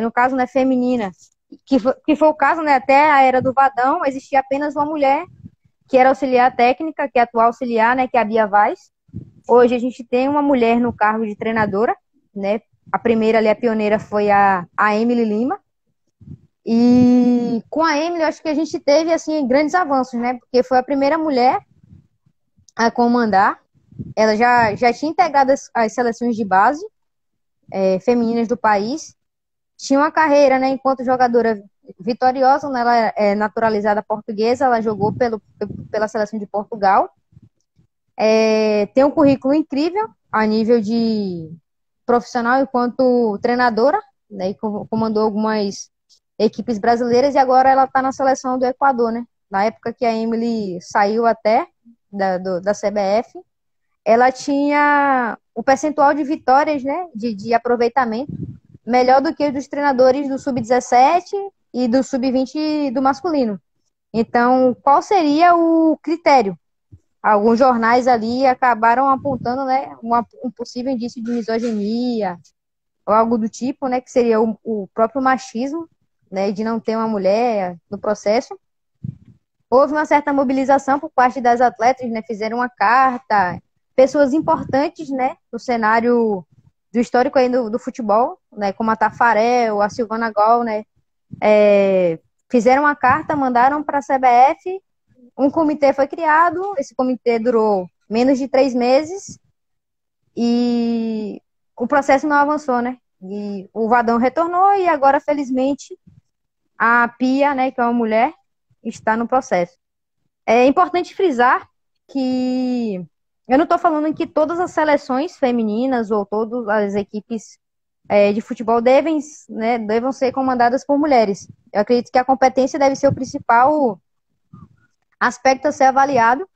no caso, né, feminina, que foi o caso, né, até a era do Vadão, existia apenas uma mulher que era auxiliar técnica, que é atual auxiliar, né, que é a Bia Vaz. Hoje a gente tem uma mulher no cargo de treinadora, né? A primeira ali, a pioneira, foi a Emily Lima. E com a Emily, eu acho que a gente teve, assim, grandes avanços, né? Porque foi a primeira mulher a comandar. Ela já tinha integrado as seleções de base femininas do país. Tinha uma carreira, né, enquanto jogadora vitoriosa, né? Ela é naturalizada portuguesa, ela jogou pela seleção de Portugal. Tem um currículo incrível a nível de profissional enquanto treinadora, né, e comandou algumas equipes brasileiras, e agora ela está na seleção do Equador, né? Na época que a Emily saiu até da CBF, ela tinha o percentual de vitórias, né, de aproveitamento melhor do que dos treinadores do Sub-17 e do Sub-20 do masculino. Então, qual seria o critério? Alguns jornais ali acabaram apontando, né, um possível indício de misoginia ou algo do tipo, né, que seria o próprio machismo, né, de não ter uma mulher no processo. Houve uma certa mobilização por parte das atletas, né, fizeram uma carta, pessoas importantes, né, no cenário do histórico aí do futebol, né, como a Tafarel, a Silvana Gol, né, fizeram uma carta, mandaram para a CBF. Um comitê foi criado, esse comitê durou menos de 3 meses e o processo não avançou, né? E o Vadão retornou e agora, felizmente, a Pia, né, que é uma mulher, está no processo. É importante frisar que eu não estou falando que todas as seleções femininas ou todas as equipes de futebol devam ser comandadas por mulheres. Eu acredito que a competência deve ser o principal aspecto a ser avaliado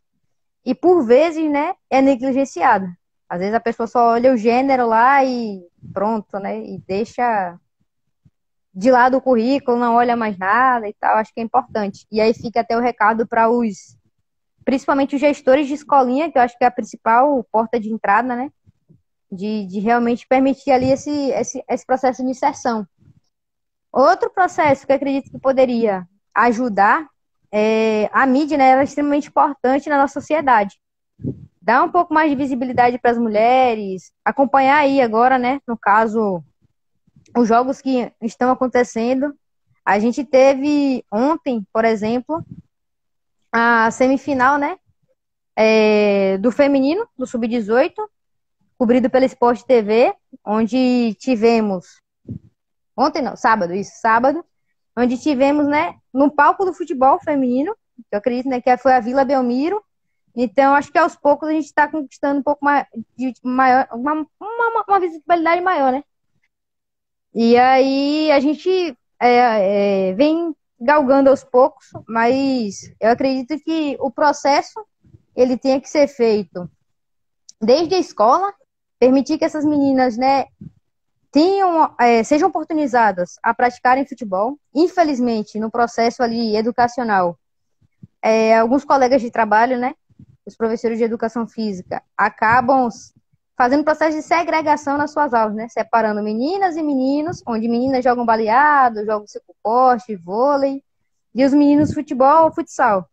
e, por vezes, né, é negligenciado. Às vezes a pessoa só olha o gênero lá e pronto, né, e deixa de lado o currículo, não olha mais nada e tal. Acho que é importante. E aí fica até o recado para principalmente os gestores de escolinha, que eu acho que é a principal porta de entrada, né, de realmente permitir ali esse processo de inserção. Outro processo que eu acredito que poderia ajudar a mídia, né, ela é extremamente importante na nossa sociedade. Dar um pouco mais de visibilidade para as mulheres, acompanhar aí agora, né, no caso, os jogos que estão acontecendo. A gente teve ontem, por exemplo, a semifinal, né, do feminino, do Sub-18, cobrido pela Sport TV, onde tivemos, ontem não, sábado, onde tivemos, né, no palco do futebol feminino, eu acredito, né, que foi a Vila Belmiro. Então, acho que aos poucos a gente está conquistando um pouco mais de maior, uma visibilidade maior, né? E aí a gente vem galgando aos poucos, mas eu acredito que o processo ele tem que ser feito desde a escola, permitir que essas meninas, né, sejam oportunizadas a praticarem futebol. Infelizmente, no processo ali educacional, alguns colegas de trabalho, né, os professores de educação física, acabam fazendo processo de segregação nas suas aulas, né, separando meninas e meninos, onde meninas jogam baleado, jogam circo poste, vôlei, e os meninos futebol, futsal.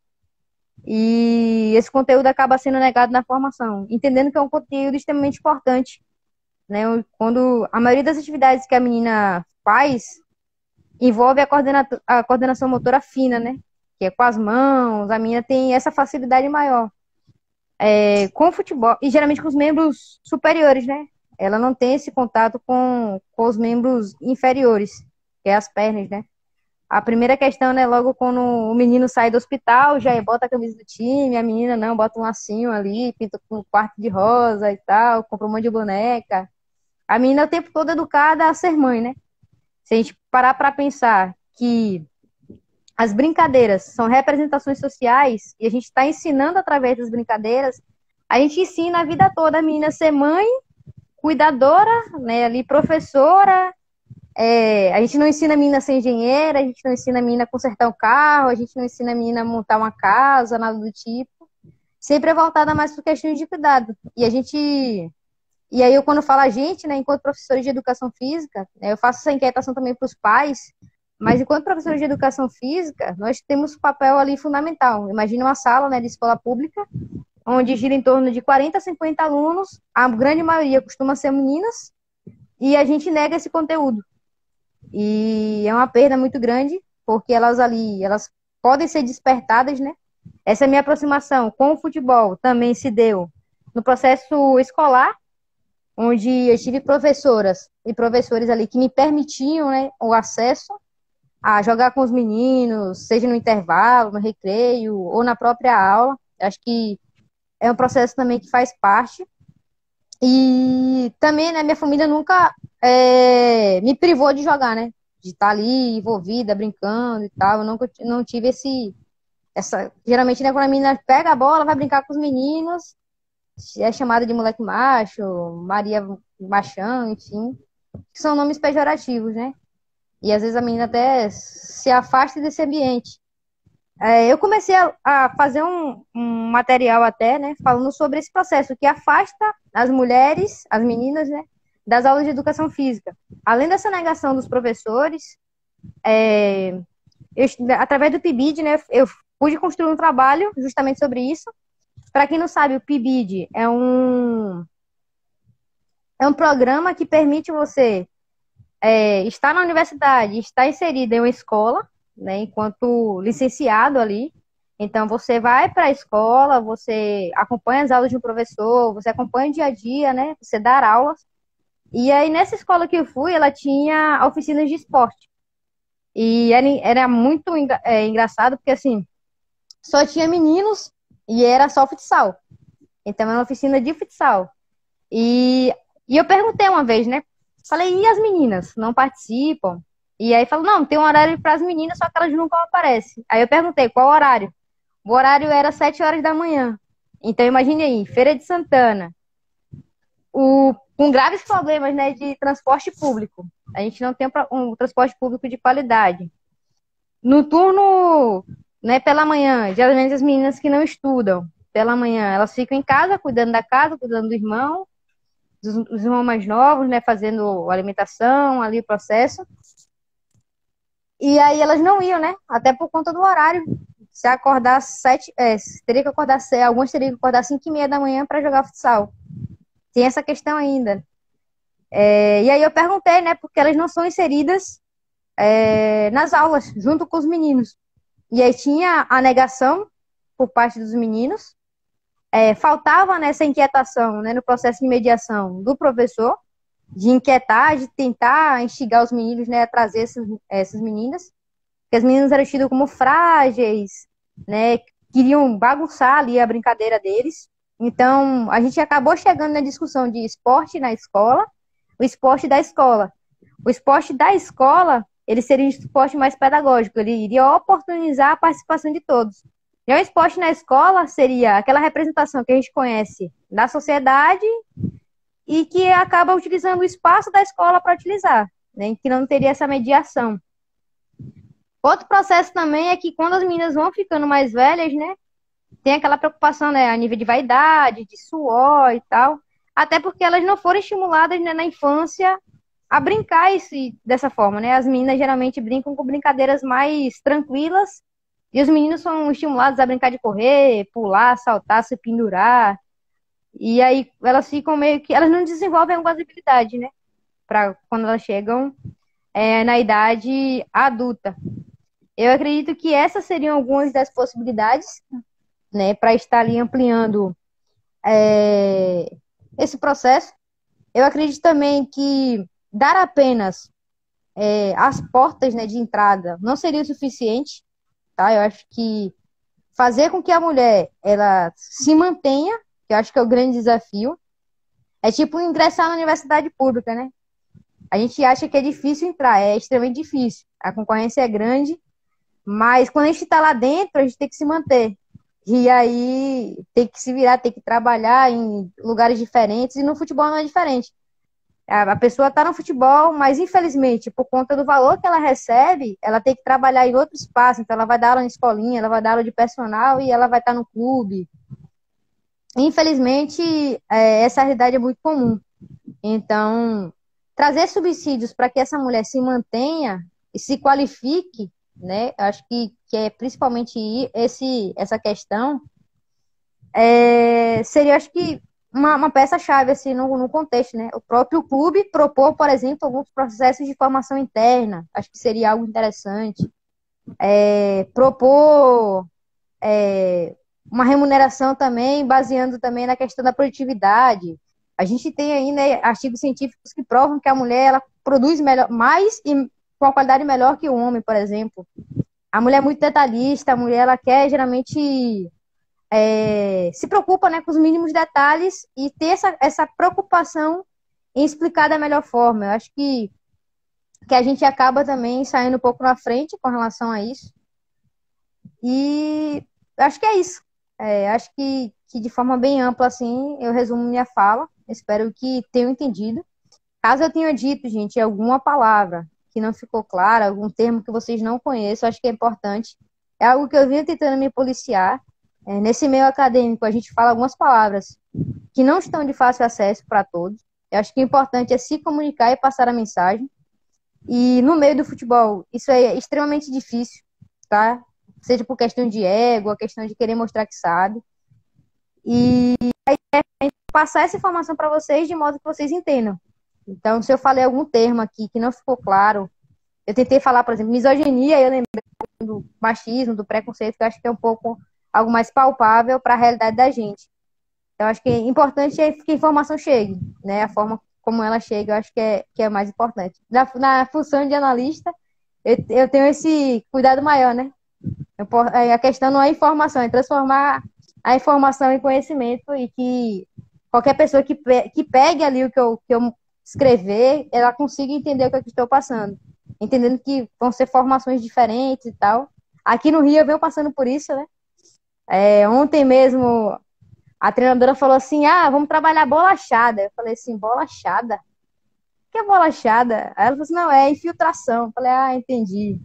E esse conteúdo acaba sendo negado na formação, entendendo que é um conteúdo extremamente importante, né? Quando a maioria das atividades que a menina faz envolve a coordenação motora fina, né? Que é com as mãos, a menina tem essa facilidade maior. Com o futebol, e geralmente com os membros superiores, né? Ela não tem esse contato com os membros inferiores, que é as pernas, né? A primeira questão, né, logo quando o menino sai do hospital, já bota a camisa do time, a menina não, bota um lacinho ali, pinta com um quarto de rosa e tal, compra um monte de boneca. A menina é o tempo todo educada a ser mãe, né? Se a gente parar para pensar que as brincadeiras são representações sociais e a gente está ensinando através das brincadeiras, a gente ensina a vida toda a menina a ser mãe, cuidadora, né, ali professora. A gente não ensina a menina a ser engenheira, a gente não ensina a menina a consertar um carro, a gente não ensina a menina a montar uma casa, nada do tipo. Sempre é voltada mais para questões de cuidado. E aí, quando eu falo a gente, né, enquanto professores de educação física, né, eu faço essa inquietação também para os pais, mas enquanto professores de educação física, nós temos um papel ali fundamental. Imagina uma sala, né, de escola pública, onde gira em torno de 40 a 50 alunos, a grande maioria costuma ser meninas, e a gente nega esse conteúdo. E é uma perda muito grande, porque elas podem ser despertadas, né? Essa minha aproximação com o futebol também se deu no processo escolar, onde eu tive professoras e professores ali que me permitiam, né, o acesso a jogar com os meninos, seja no intervalo, no recreio ou na própria aula. Acho que é um processo também que faz parte. E também, né, minha família nunca me privou de jogar, né? De estar ali envolvida, brincando e tal. Eu não tive geralmente, né, quando a menina pega a bola, vai brincar com os meninos, é chamada de moleque macho, Maria Machão, enfim, que são nomes pejorativos, né? E às vezes a menina até se afasta desse ambiente. Eu comecei a fazer um material até, né, falando sobre esse processo que afasta as mulheres, as meninas, né, das aulas de educação física. Além dessa negação dos professores, através do PIBID, né, eu pude construir um trabalho justamente sobre isso. Para quem não sabe, o PIBID é um programa que permite você estar na universidade, estar inserido em uma escola, né, enquanto licenciado ali. Então, você vai para a escola, você acompanha as aulas de um professor, você acompanha o dia a dia, né, você dá aulas. E aí, nessa escola que eu fui, ela tinha oficinas de esporte. E era muito engraçado, porque, assim, só tinha meninos e era só futsal. Então, era uma oficina de futsal. E eu perguntei uma vez, né, falei, e as meninas? Não participam? E aí falou, não, tem um horário para as meninas, só que elas nunca aparecem. Aí eu perguntei, qual horário? O horário era 7 horas da manhã. Então imagine aí, Feira de Santana, com graves problemas, né, de transporte público. A gente não tem um transporte público de qualidade. No turno, né, pela manhã, geralmente as meninas que não estudam, pela manhã, elas ficam em casa, cuidando da casa, cuidando do irmão, dos irmãos mais novos, né, fazendo alimentação, ali o processo. E aí elas não iam, né, até por conta do horário, se acordar teria que acordar, algumas teriam que acordar 5h30 da manhã para jogar futsal. Tem essa questão ainda. E aí eu perguntei, né, porque elas não são inseridas nas aulas, junto com os meninos. E aí tinha a negação por parte dos meninos, faltava nessa inquietação, né, no processo de mediação do professor, de inquietar, de tentar instigar os meninos, né, a trazer essas meninas, porque as meninas eram tidas como frágeis, né, queriam bagunçar ali a brincadeira deles. Então, a gente acabou chegando na discussão de esporte na escola, o esporte da escola. O esporte da escola, ele seria um esporte mais pedagógico, ele iria oportunizar a participação de todos. E o esporte na escola seria aquela representação que a gente conhece da sociedade e que acaba utilizando o espaço da escola para utilizar, né, que não teria essa mediação. Outro processo também é que quando as meninas vão ficando mais velhas, né, tem aquela preocupação, né, a nível de vaidade, de suor e tal, até porque elas não foram estimuladas, né, na infância a brincar dessa forma, né? As meninas geralmente brincam com brincadeiras mais tranquilas e os meninos são estimulados a brincar de correr, pular, saltar, se pendurar. E aí elas ficam meio que... Elas não desenvolvem algumas habilidades, né? Para quando elas chegam na idade adulta. Eu acredito que essas seriam algumas das possibilidades, né? Para estar ali ampliando esse processo. Eu acredito também que dar apenas as portas, né, de entrada não seria o suficiente, tá? Eu acho que fazer com que a mulher ela se mantenha, que eu acho que é o grande desafio, é tipo ingressar na universidade pública, né? A gente acha que é difícil entrar, é extremamente difícil. A concorrência é grande, mas quando a gente está lá dentro, a gente tem que se manter. E aí tem que se virar, tem que trabalhar em lugares diferentes, e no futebol não é diferente. A pessoa está no futebol, mas infelizmente, por conta do valor que ela recebe, ela tem que trabalhar em outro espaço. Então, ela vai dar aula na escolinha, ela vai dar aula de personal e ela vai estar no clube. Infelizmente, essa realidade é muito comum. Então, trazer subsídios para que essa mulher se mantenha e se qualifique, né? Acho que é principalmente essa questão, seria, acho que, uma peça-chave assim, no contexto, né? O próprio clube propor, por exemplo, alguns processos de formação interna, acho que seria algo interessante. Propor uma remuneração também, baseando também na questão da produtividade. A gente tem aí, né, artigos científicos que provam que a mulher ela produz mais e com uma qualidade melhor que o homem, por exemplo. A mulher é muito detalhista, a mulher ela quer geralmente se preocupa, né, com os mínimos detalhes e ter essa preocupação em explicar da melhor forma. Eu acho que a gente acaba também saindo um pouco na frente com relação a isso. E eu acho que é isso. Acho que de forma bem ampla, assim, eu resumo minha fala. Espero que tenham entendido. Caso eu tenha dito, gente, alguma palavra que não ficou clara, algum termo que vocês não conheçam, acho que é importante. É algo que eu vinha tentando me policiar. Nesse meio acadêmico, a gente fala algumas palavras que não estão de fácil acesso para todos. Eu acho que o importante é se comunicar e passar a mensagem. E no meio do futebol, isso é extremamente difícil, tá? Seja por questão de ego, a questão de querer mostrar que sabe. E aí, passar essa informação para vocês de modo que vocês entendam. Então, se eu falei algum termo aqui que não ficou claro, eu tentei falar, por exemplo, misoginia, eu lembrei do machismo, do preconceito, que eu acho que é um pouco algo mais palpável para a realidade da gente. Então, acho que é importante que a informação chegue, né? A forma como ela chega, eu acho que é mais importante. Na função de analista, eu tenho esse cuidado maior, né? A questão não é informação, é transformar a informação em conhecimento e que qualquer pessoa que pegue ali o que eu escrever, ela consiga entender o que eu estou passando. Entendendo que vão ser formações diferentes e tal. Aqui no Rio eu venho passando por isso, né? Ontem mesmo a treinadora falou assim, vamos trabalhar bolachada. Eu falei assim, bolachada? O que é bolachada? Aí ela falou assim, não, é infiltração. Eu falei, entendi.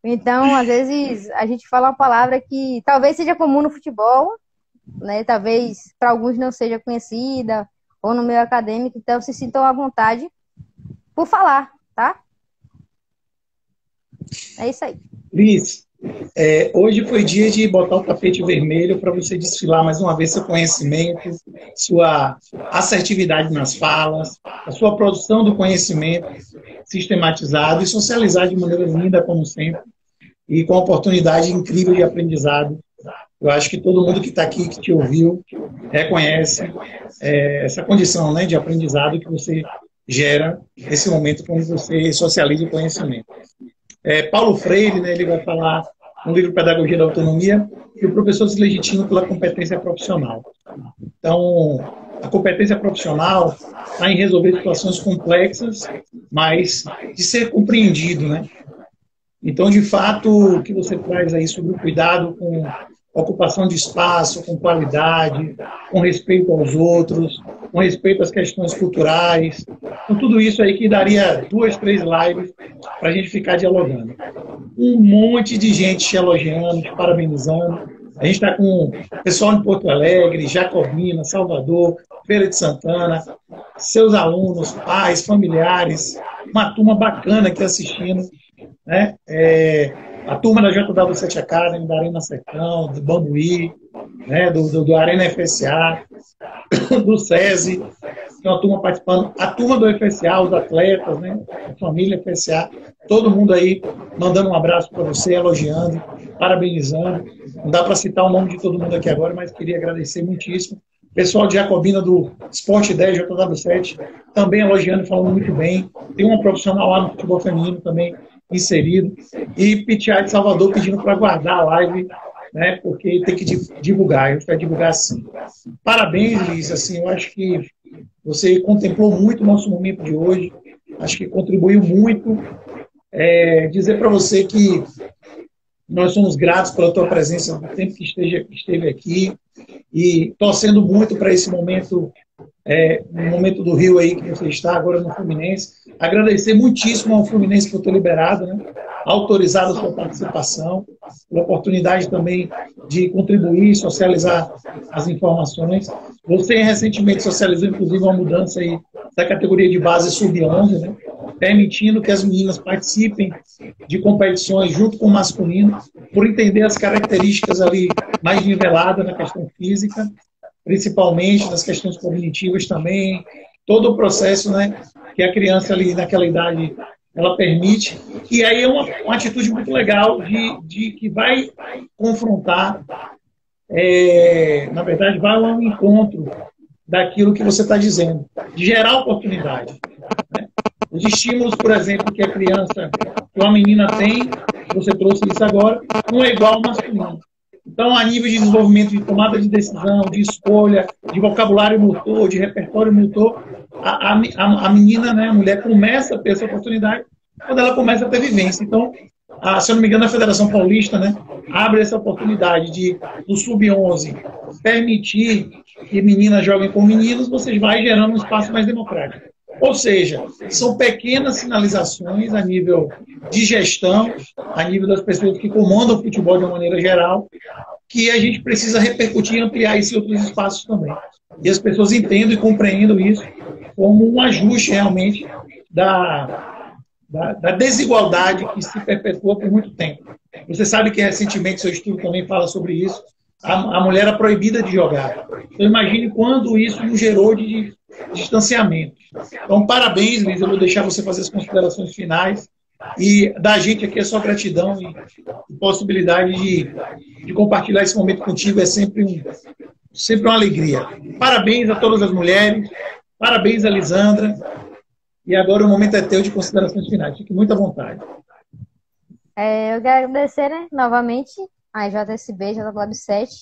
Então, às vezes, a gente fala uma palavra que talvez seja comum no futebol, né? Talvez para alguns não seja conhecida, ou no meio acadêmico, então se sintam à vontade por falar, tá? É isso aí. Cris, Hoje foi dia de botar o tapete vermelho para você desfilar mais uma vez seu conhecimento, sua assertividade nas falas, a sua produção do conhecimento sistematizado e socializar de maneira linda, como sempre, e com uma oportunidade incrível de aprendizado. Eu acho que todo mundo que está aqui, que te ouviu, reconhece essa condição, né, de aprendizado que você gera nesse momento quando você socializa o conhecimento. Paulo Freire, né, ele vai falar no livro Pedagogia da Autonomia que o professor se legitima pela competência profissional. Então, a competência profissional está em resolver situações complexas, mas de ser compreendido, né? Então, de fato, o que você traz aí sobre o cuidado com ocupação de espaço, com qualidade, com respeito aos outros, com respeito às questões culturais, com tudo isso aí que daria 2, 3 lives para a gente ficar dialogando. Um monte de gente te elogiando, te parabenizando. A gente está com o pessoal de Porto Alegre, Jacobina, Salvador, Feira de Santana, seus alunos, pais, familiares, uma turma bacana aqui assistindo, né? A turma da JW Sete Academy, da Arena Sertão, do Bambuí, né? do Arena FSA, do SESI, tem uma turma participando, a turma do FSA, os atletas, né? A família FSA, todo mundo aí mandando um abraço para você, elogiando, parabenizando. Não dá para citar o nome de todo mundo aqui agora, mas queria agradecer muitíssimo. Pessoal de Jacobina do Sport 10, JW7, também elogiando e falando muito bem. Tem uma profissional lá no futebol feminino também inserido. E PTI de Salvador pedindo para guardar a live, né, porque tem que divulgar. A gente vai divulgar sim. Parabéns, Liz. Assim, eu acho que você contemplou muito o nosso momento de hoje. Acho que contribuiu muito. Dizer para você que nós somos gratos pela tua presença no tempo que esteve aqui e torcendo muito para esse momento, no momento do Rio aí que você está agora no Fluminense. Agradecer muitíssimo ao Fluminense por ter liberado, né, autorizado a sua participação, pela oportunidade também de contribuir, socializar as informações. Você recentemente socializou, inclusive, uma mudança aí da categoria de base sub-11, né, permitindo que as meninas participem de competições junto com o masculino, por entender as características ali mais niveladas na questão física, principalmente nas questões cognitivas também, todo o processo, né, que a criança ali naquela idade ela permite. E aí é uma atitude muito legal de que vai confrontar, na verdade, vai ao encontro daquilo que você está dizendo, de gerar oportunidade. Né? Os estímulos, por exemplo, que a criança, que uma menina tem, você trouxe isso agora, não é igual ao masculino. Então, a nível de desenvolvimento de tomada de decisão, de escolha, de vocabulário motor, de repertório motor, a menina, né, a mulher, começa a ter essa oportunidade quando ela começa a ter vivência. Então, se eu não me engano, a Federação Paulista, né, abre essa oportunidade de, no Sub-11, permitir que meninas joguem com meninos, você vai gerando um espaço mais democrático. Ou seja, são pequenas sinalizações a nível de gestão, a nível das pessoas que comandam o futebol de uma maneira geral, que a gente precisa repercutir e ampliar isso em outros espaços também. E as pessoas entendam e compreendam isso como um ajuste realmente da desigualdade que se perpetua por muito tempo. Você sabe que recentemente seu estudo também fala sobre isso. A mulher era proibida de jogar. Então imagine quando isso nos gerou de distanciamento. Então parabéns, Liz, eu vou deixar você fazer as considerações finais e da gente aqui é só gratidão e possibilidade de compartilhar esse momento contigo é sempre uma alegria. Parabéns a todas as mulheres, parabéns a Lisandra. E agora o momento é teu de considerações finais. Fique muito à vontade. Eu quero agradecer, né, novamente a JSB, JW 7,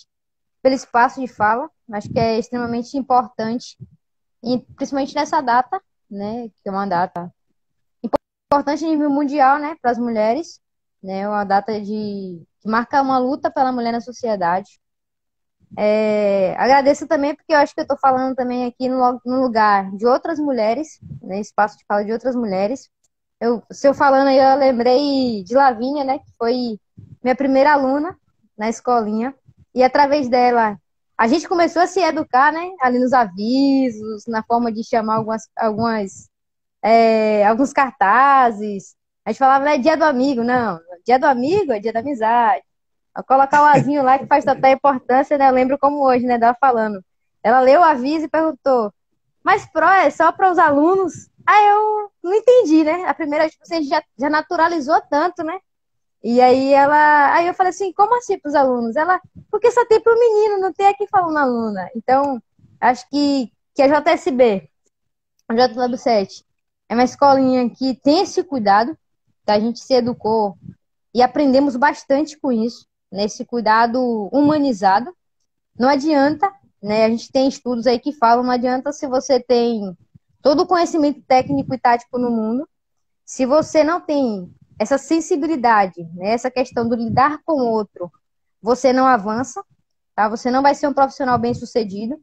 pelo espaço de fala. Acho que é extremamente importante, e principalmente nessa data, né, que é uma data importante a nível mundial, né, para as mulheres, né, uma data que marca uma luta pela mulher na sociedade. Agradeço também porque eu acho que eu estou falando também aqui no lugar de outras mulheres, né, espaço de fala de outras mulheres. Se eu falando aí, eu lembrei de Lavínia, né, que foi minha primeira aluna na escolinha, e através dela a gente começou a se educar, né, ali nos avisos, na forma de chamar alguns cartazes, A gente falava, né, dia do amigo. Não, dia do amigo é dia da amizade. Ao colocar o azinho lá que faz tanta importância, né? Eu lembro como hoje, né, dela falando. Ela leu o aviso e perguntou, mas pro é só para os alunos? Aí eu não entendi, né? A primeira, tipo, você já naturalizou tanto, né? E aí eu falei assim, como assim para os alunos? Ela, porque só tem para o menino, não tem aqui falando aluna. Então, acho que a JSB, a J7, é uma escolinha que tem esse cuidado, que a gente se educou e aprendemos bastante com isso, nesse cuidado humanizado. Não adianta, né? A gente tem estudos aí que falam, não adianta se você tem todo o conhecimento técnico e tático no mundo, se você não tem essa sensibilidade, né? Essa questão do lidar com o outro, você não avança, tá? Você não vai ser um profissional bem-sucedido,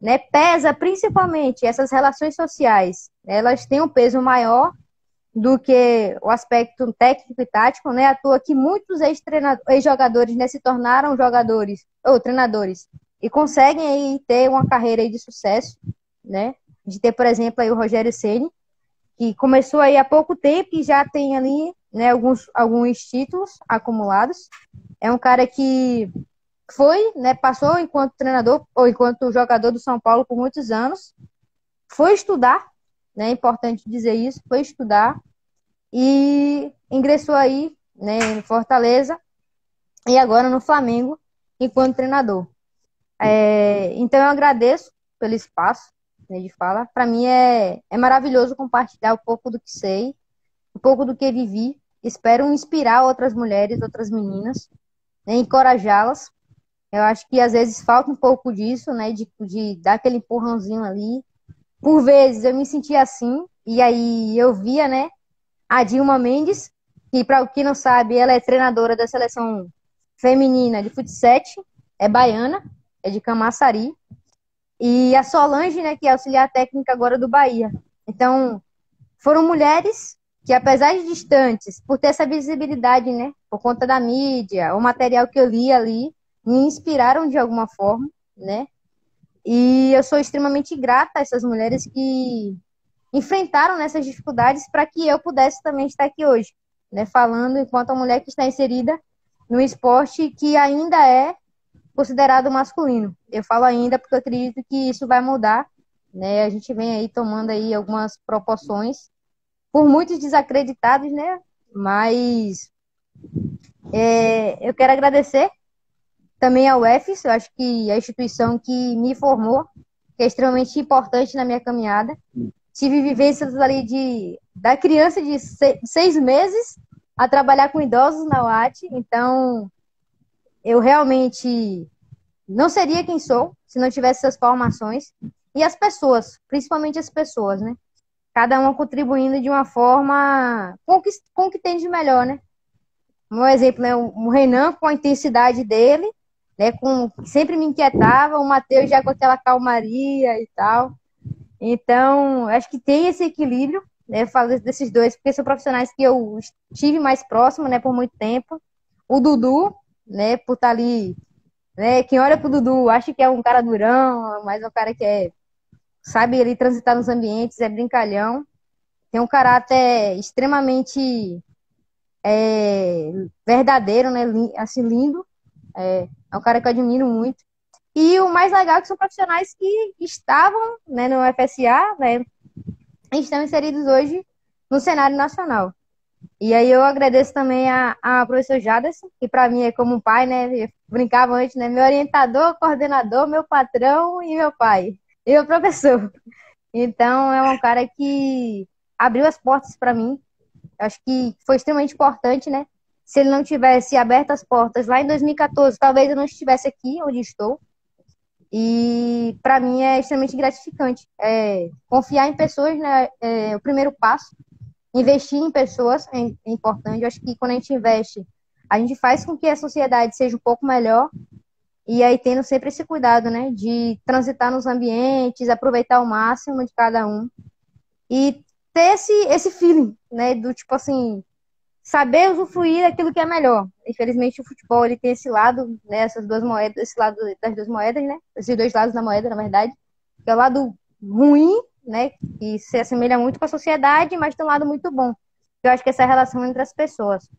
né? Pesa principalmente essas relações sociais, elas têm um peso maior do que o aspecto técnico e tático, né? À toa que muitos ex-jogadores, né, se tornaram jogadores ou treinadores e conseguem aí ter uma carreira aí de sucesso, né? De ter, por exemplo, aí o Rogério Ceni, que começou aí há pouco tempo e já tem ali, né, alguns títulos acumulados. É um cara que foi, né, passou enquanto treinador ou enquanto jogador do São Paulo por muitos anos, foi estudar, né? É importante dizer isso, foi estudar e ingressou aí, né, em Fortaleza e agora no Flamengo enquanto treinador. Então eu agradeço pelo espaço, né, de fala. Para mim é maravilhoso compartilhar um pouco do que sei, um pouco do que vivi. Espero inspirar outras mulheres, outras meninas, né, encorajá-las. Eu acho que às vezes falta um pouco disso, né, de dar aquele empurrãozinho ali. Por vezes eu me sentia assim, e aí eu via, né, a Dilma Mendes, que para o que não sabe, ela é treinadora da seleção feminina de futsal, é baiana, é de Camaçari, e a Solange, né, que é auxiliar técnica agora do Bahia. Então, foram mulheres que, apesar de distantes, por ter essa visibilidade, né, por conta da mídia, o material que eu li ali, me inspiraram de alguma forma, né, e eu sou extremamente grata a essas mulheres que enfrentaram nessas dificuldades para que eu pudesse também estar aqui hoje, né, falando enquanto a mulher que está inserida no esporte que ainda é considerado masculino. Eu falo ainda porque eu acredito que isso vai mudar, né? A gente vem aí tomando aí algumas proporções, por muitos desacreditados, né? Mas eu quero agradecer também ao UFES, eu acho que é a instituição que me formou, que é extremamente importante na minha caminhada. Tive vivências ali da criança de 6 meses a trabalhar com idosos na UAT, então eu realmente não seria quem sou se não tivesse essas formações. E as pessoas, principalmente as pessoas, né? Cada uma contribuindo de uma forma com o que tem de melhor, né? Um exemplo, né? O Renan com a intensidade dele, né? Sempre me inquietava, o Matheus já com aquela calmaria e tal. Então, acho que tem esse equilíbrio, né? Eu falo desses dois, porque são profissionais que eu estive mais próximo, né, por muito tempo. O Dudu, né, por estar ali, né? Quem olha pro Dudu acha que é um cara durão, mas é um cara que sabe ele transitar nos ambientes, é brincalhão. Tem um caráter extremamente verdadeiro, né? Assim, lindo. É um cara que eu admiro muito. E o mais legal é que são profissionais que estavam, né, no FSA, né, e estão inseridos hoje no cenário nacional. E aí eu agradeço também a professor Jaderson, que para mim é como um pai, né? Eu brincava antes, né? Meu orientador, coordenador, meu patrão e meu pai. E meu professor. Então é um cara que abriu as portas para mim. Acho que foi extremamente importante, né? Se ele não tivesse aberto as portas lá em 2014, talvez eu não estivesse aqui onde estou. E para mim é extremamente gratificante. Confiar em pessoas, né, é o primeiro passo. Investir em pessoas é importante. Eu acho que quando a gente faz com que a sociedade seja um pouco melhor. E aí tendo sempre esse cuidado, né, de transitar nos ambientes, aproveitar o máximo de cada um. E ter esse feeling, né, do tipo assim, saber usufruir daquilo que é melhor. Infelizmente o futebol ele tem esse lado, né, essas duas moedas, esse lado das duas moedas, né, esses dois lados da moeda, na verdade, que é o lado ruim, né, que se assemelha muito com a sociedade, mas tem um lado muito bom, Eu acho que essa é a relação entre as pessoas.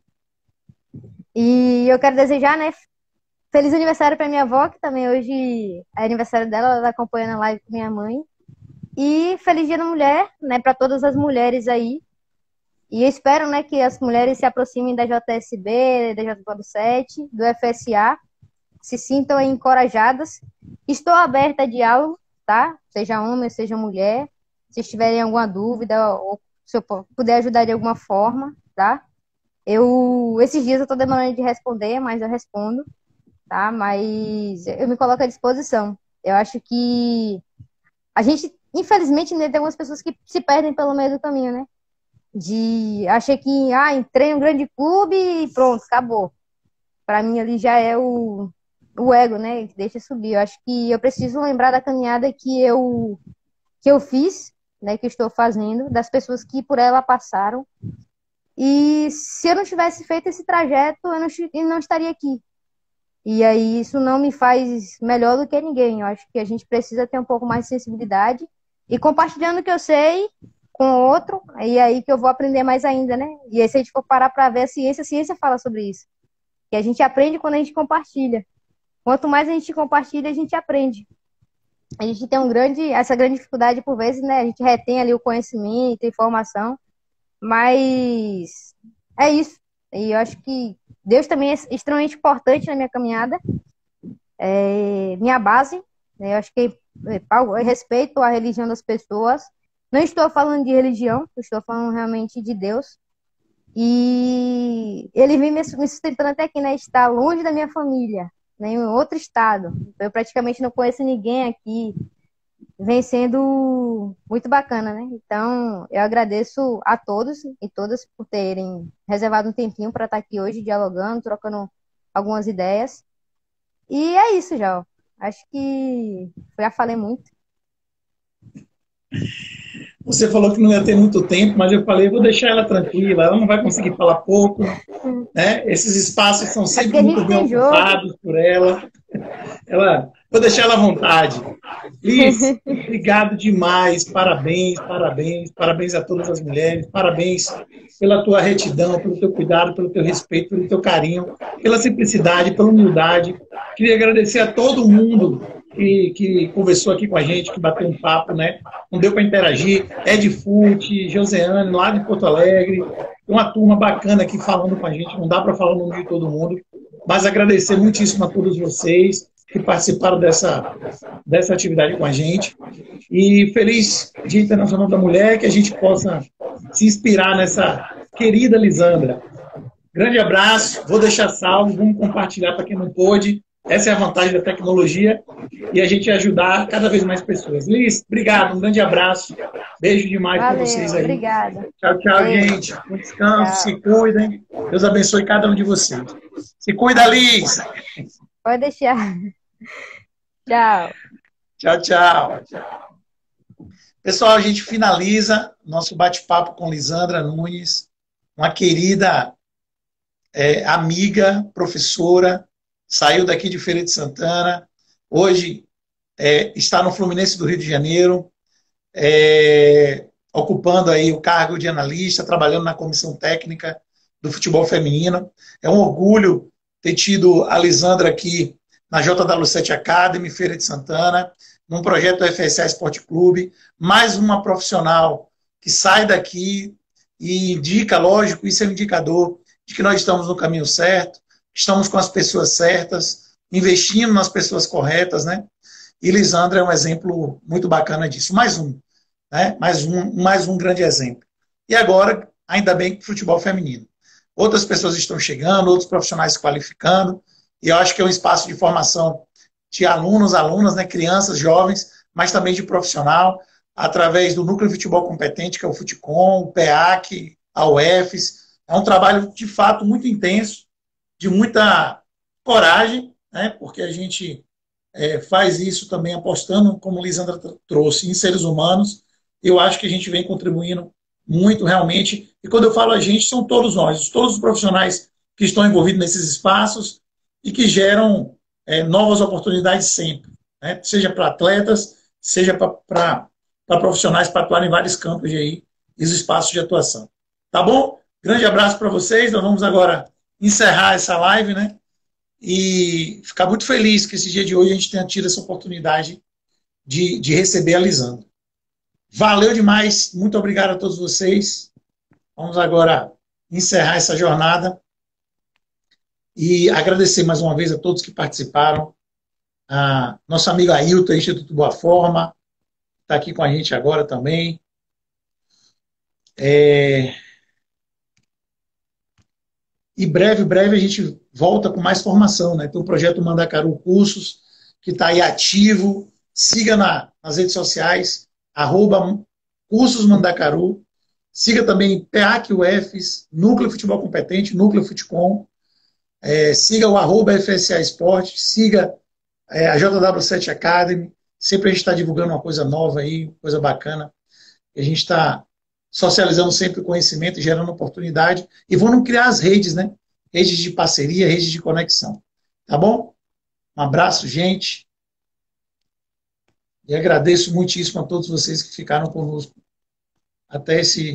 E eu quero desejar, né, feliz aniversário para minha avó, que também hoje é aniversário dela, ela está acompanhando a live com minha mãe. E feliz Dia da Mulher, né, para todas as mulheres aí. E eu espero, né, que as mulheres se aproximem da JSB, da J47, do FSA, se sintam encorajadas. Estou aberta a diálogo, tá? Seja homem, seja mulher. Se tiverem alguma dúvida ou se eu puder ajudar de alguma forma, tá? Esses dias eu estou demorando de responder, mas eu respondo, tá? Mas eu me coloco à disposição. Eu acho que a gente, infelizmente, né, tem algumas pessoas que se perdem pelo meio do caminho, né? Achei que, entrei em um grande clube e pronto, acabou. Para mim ali já é o ego, né? Que deixa subir. Eu acho que eu preciso lembrar da caminhada que eu fiz, né? Que eu estou fazendo, das pessoas que por ela passaram. E se eu não tivesse feito esse trajeto, eu não estaria aqui. E aí isso não me faz melhor do que ninguém. Eu acho que a gente precisa ter um pouco mais de sensibilidade e compartilhando o que eu sei com o outro, e aí que eu vou aprender mais ainda, né? E aí se a gente for parar para ver a ciência fala sobre isso. Que a gente aprende quando a gente compartilha. Quanto mais a gente compartilha, a gente aprende. A gente tem essa grande dificuldade por vezes, né? A gente retém ali o conhecimento, a informação, mas é isso. E eu acho que Deus também é extremamente importante na minha caminhada, minha base, né? Eu acho que eu respeito a religião das pessoas. Não estou falando de religião, estou falando realmente de Deus. E ele vem me sustentando até aqui, né? Está longe da minha família, né? Em outro estado. Eu praticamente não conheço ninguém aqui. Vem sendo muito bacana, né? Então, eu agradeço a todos e todas por terem reservado um tempinho para estar aqui hoje dialogando, trocando algumas ideias. E é isso, já. Acho que já falei muito. Você falou que não ia ter muito tempo, mas eu falei, vou deixar ela tranquila, ela não vai conseguir falar pouco, né? Esses espaços são sempre muito bem ocupados por ela. Vou deixar ela à vontade. Liz, obrigado demais, parabéns, parabéns, parabéns a todas as mulheres, parabéns pela tua retidão, pelo teu cuidado, pelo teu respeito, pelo teu carinho, pela simplicidade, pela humildade. Queria agradecer a todo mundo que conversou aqui com a gente, que bateu um papo, né? Não deu para interagir. Ed Fute, Joseane, lá de Porto Alegre. Tem uma turma bacana aqui falando com a gente. Não dá para falar o nome de todo mundo. Mas agradecer muitíssimo a todos vocês que participaram dessa atividade com a gente. E feliz Dia Internacional da Mulher, que a gente possa se inspirar nessa querida Lisandra. Grande abraço, vou deixar salvo, vamos compartilhar para quem não pôde. Essa é a vantagem da tecnologia e a gente ajudar cada vez mais pessoas. Liz, obrigado, um grande abraço. Beijo demais para vocês aí. Obrigada. Tchau, tchau, gente. Bom descanso, se cuidem. Deus abençoe cada um de vocês. Se cuida, Liz. Pode deixar. Tchau. Tchau, tchau. Pessoal, a gente finaliza nosso bate-papo com Lisandra Nunes, uma querida amiga, professora, saiu daqui de Feira de Santana, hoje está no Fluminense do Rio de Janeiro, ocupando aí o cargo de analista, trabalhando na comissão técnica do futebol feminino. É um orgulho ter tido a Lisandra aqui na JW7 Academy, Feira de Santana, num projeto do FSA Esporte Clube, mais uma profissional que sai daqui e indica, lógico, isso é um indicador de que nós estamos no caminho certo, estamos com as pessoas certas, investindo nas pessoas corretas, né? E Lisandra é um exemplo muito bacana disso. Mais um, né? Mais um grande exemplo. E agora, ainda bem que futebol feminino. Outras pessoas estão chegando, outros profissionais se qualificando, e eu acho que é um espaço de formação de alunos, alunas, né? Crianças, jovens, mas também de profissional, através do Núcleo de Futebol Competente, que é o Futecom, o PEAC, a UFES. É um trabalho, de fato, muito intenso, de muita coragem, né? Porque a gente faz isso também apostando, como Lisandra trouxe, em seres humanos. Eu acho que a gente vem contribuindo muito, realmente. E quando eu falo a gente, são todos nós, todos os profissionais que estão envolvidos nesses espaços e que geram novas oportunidades sempre, né? Seja para atletas, seja para profissionais para atuar em vários campos aí, e os espaços de atuação. Tá bom? Grande abraço para vocês. Nós vamos agora encerrar essa live, né? E ficar muito feliz que esse dia de hoje a gente tenha tido essa oportunidade de receber a Lisandra. Valeu demais. Muito obrigado a todos vocês. Vamos agora encerrar essa jornada e agradecer mais uma vez a todos que participaram. Nosso amigo Ailton, Instituto Boa Forma, está aqui com a gente agora também. E breve a gente volta com mais formação, né? Tem o projeto Mandacaru Cursos, que está aí ativo. Siga nas redes sociais, @Cursos Mandacaru. Siga também PEAC UFs, Núcleo Futebol Competente, Núcleo Futecom. Siga o @FSA Esporte, siga a JW7 Academy. Sempre a gente está divulgando uma coisa nova aí, coisa bacana. E a gente está socializando sempre conhecimento e gerando oportunidade. E vamos criar as redes, né? Redes de parceria, redes de conexão. Tá bom? Um abraço, gente. E agradeço muitíssimo a todos vocês que ficaram conosco até esse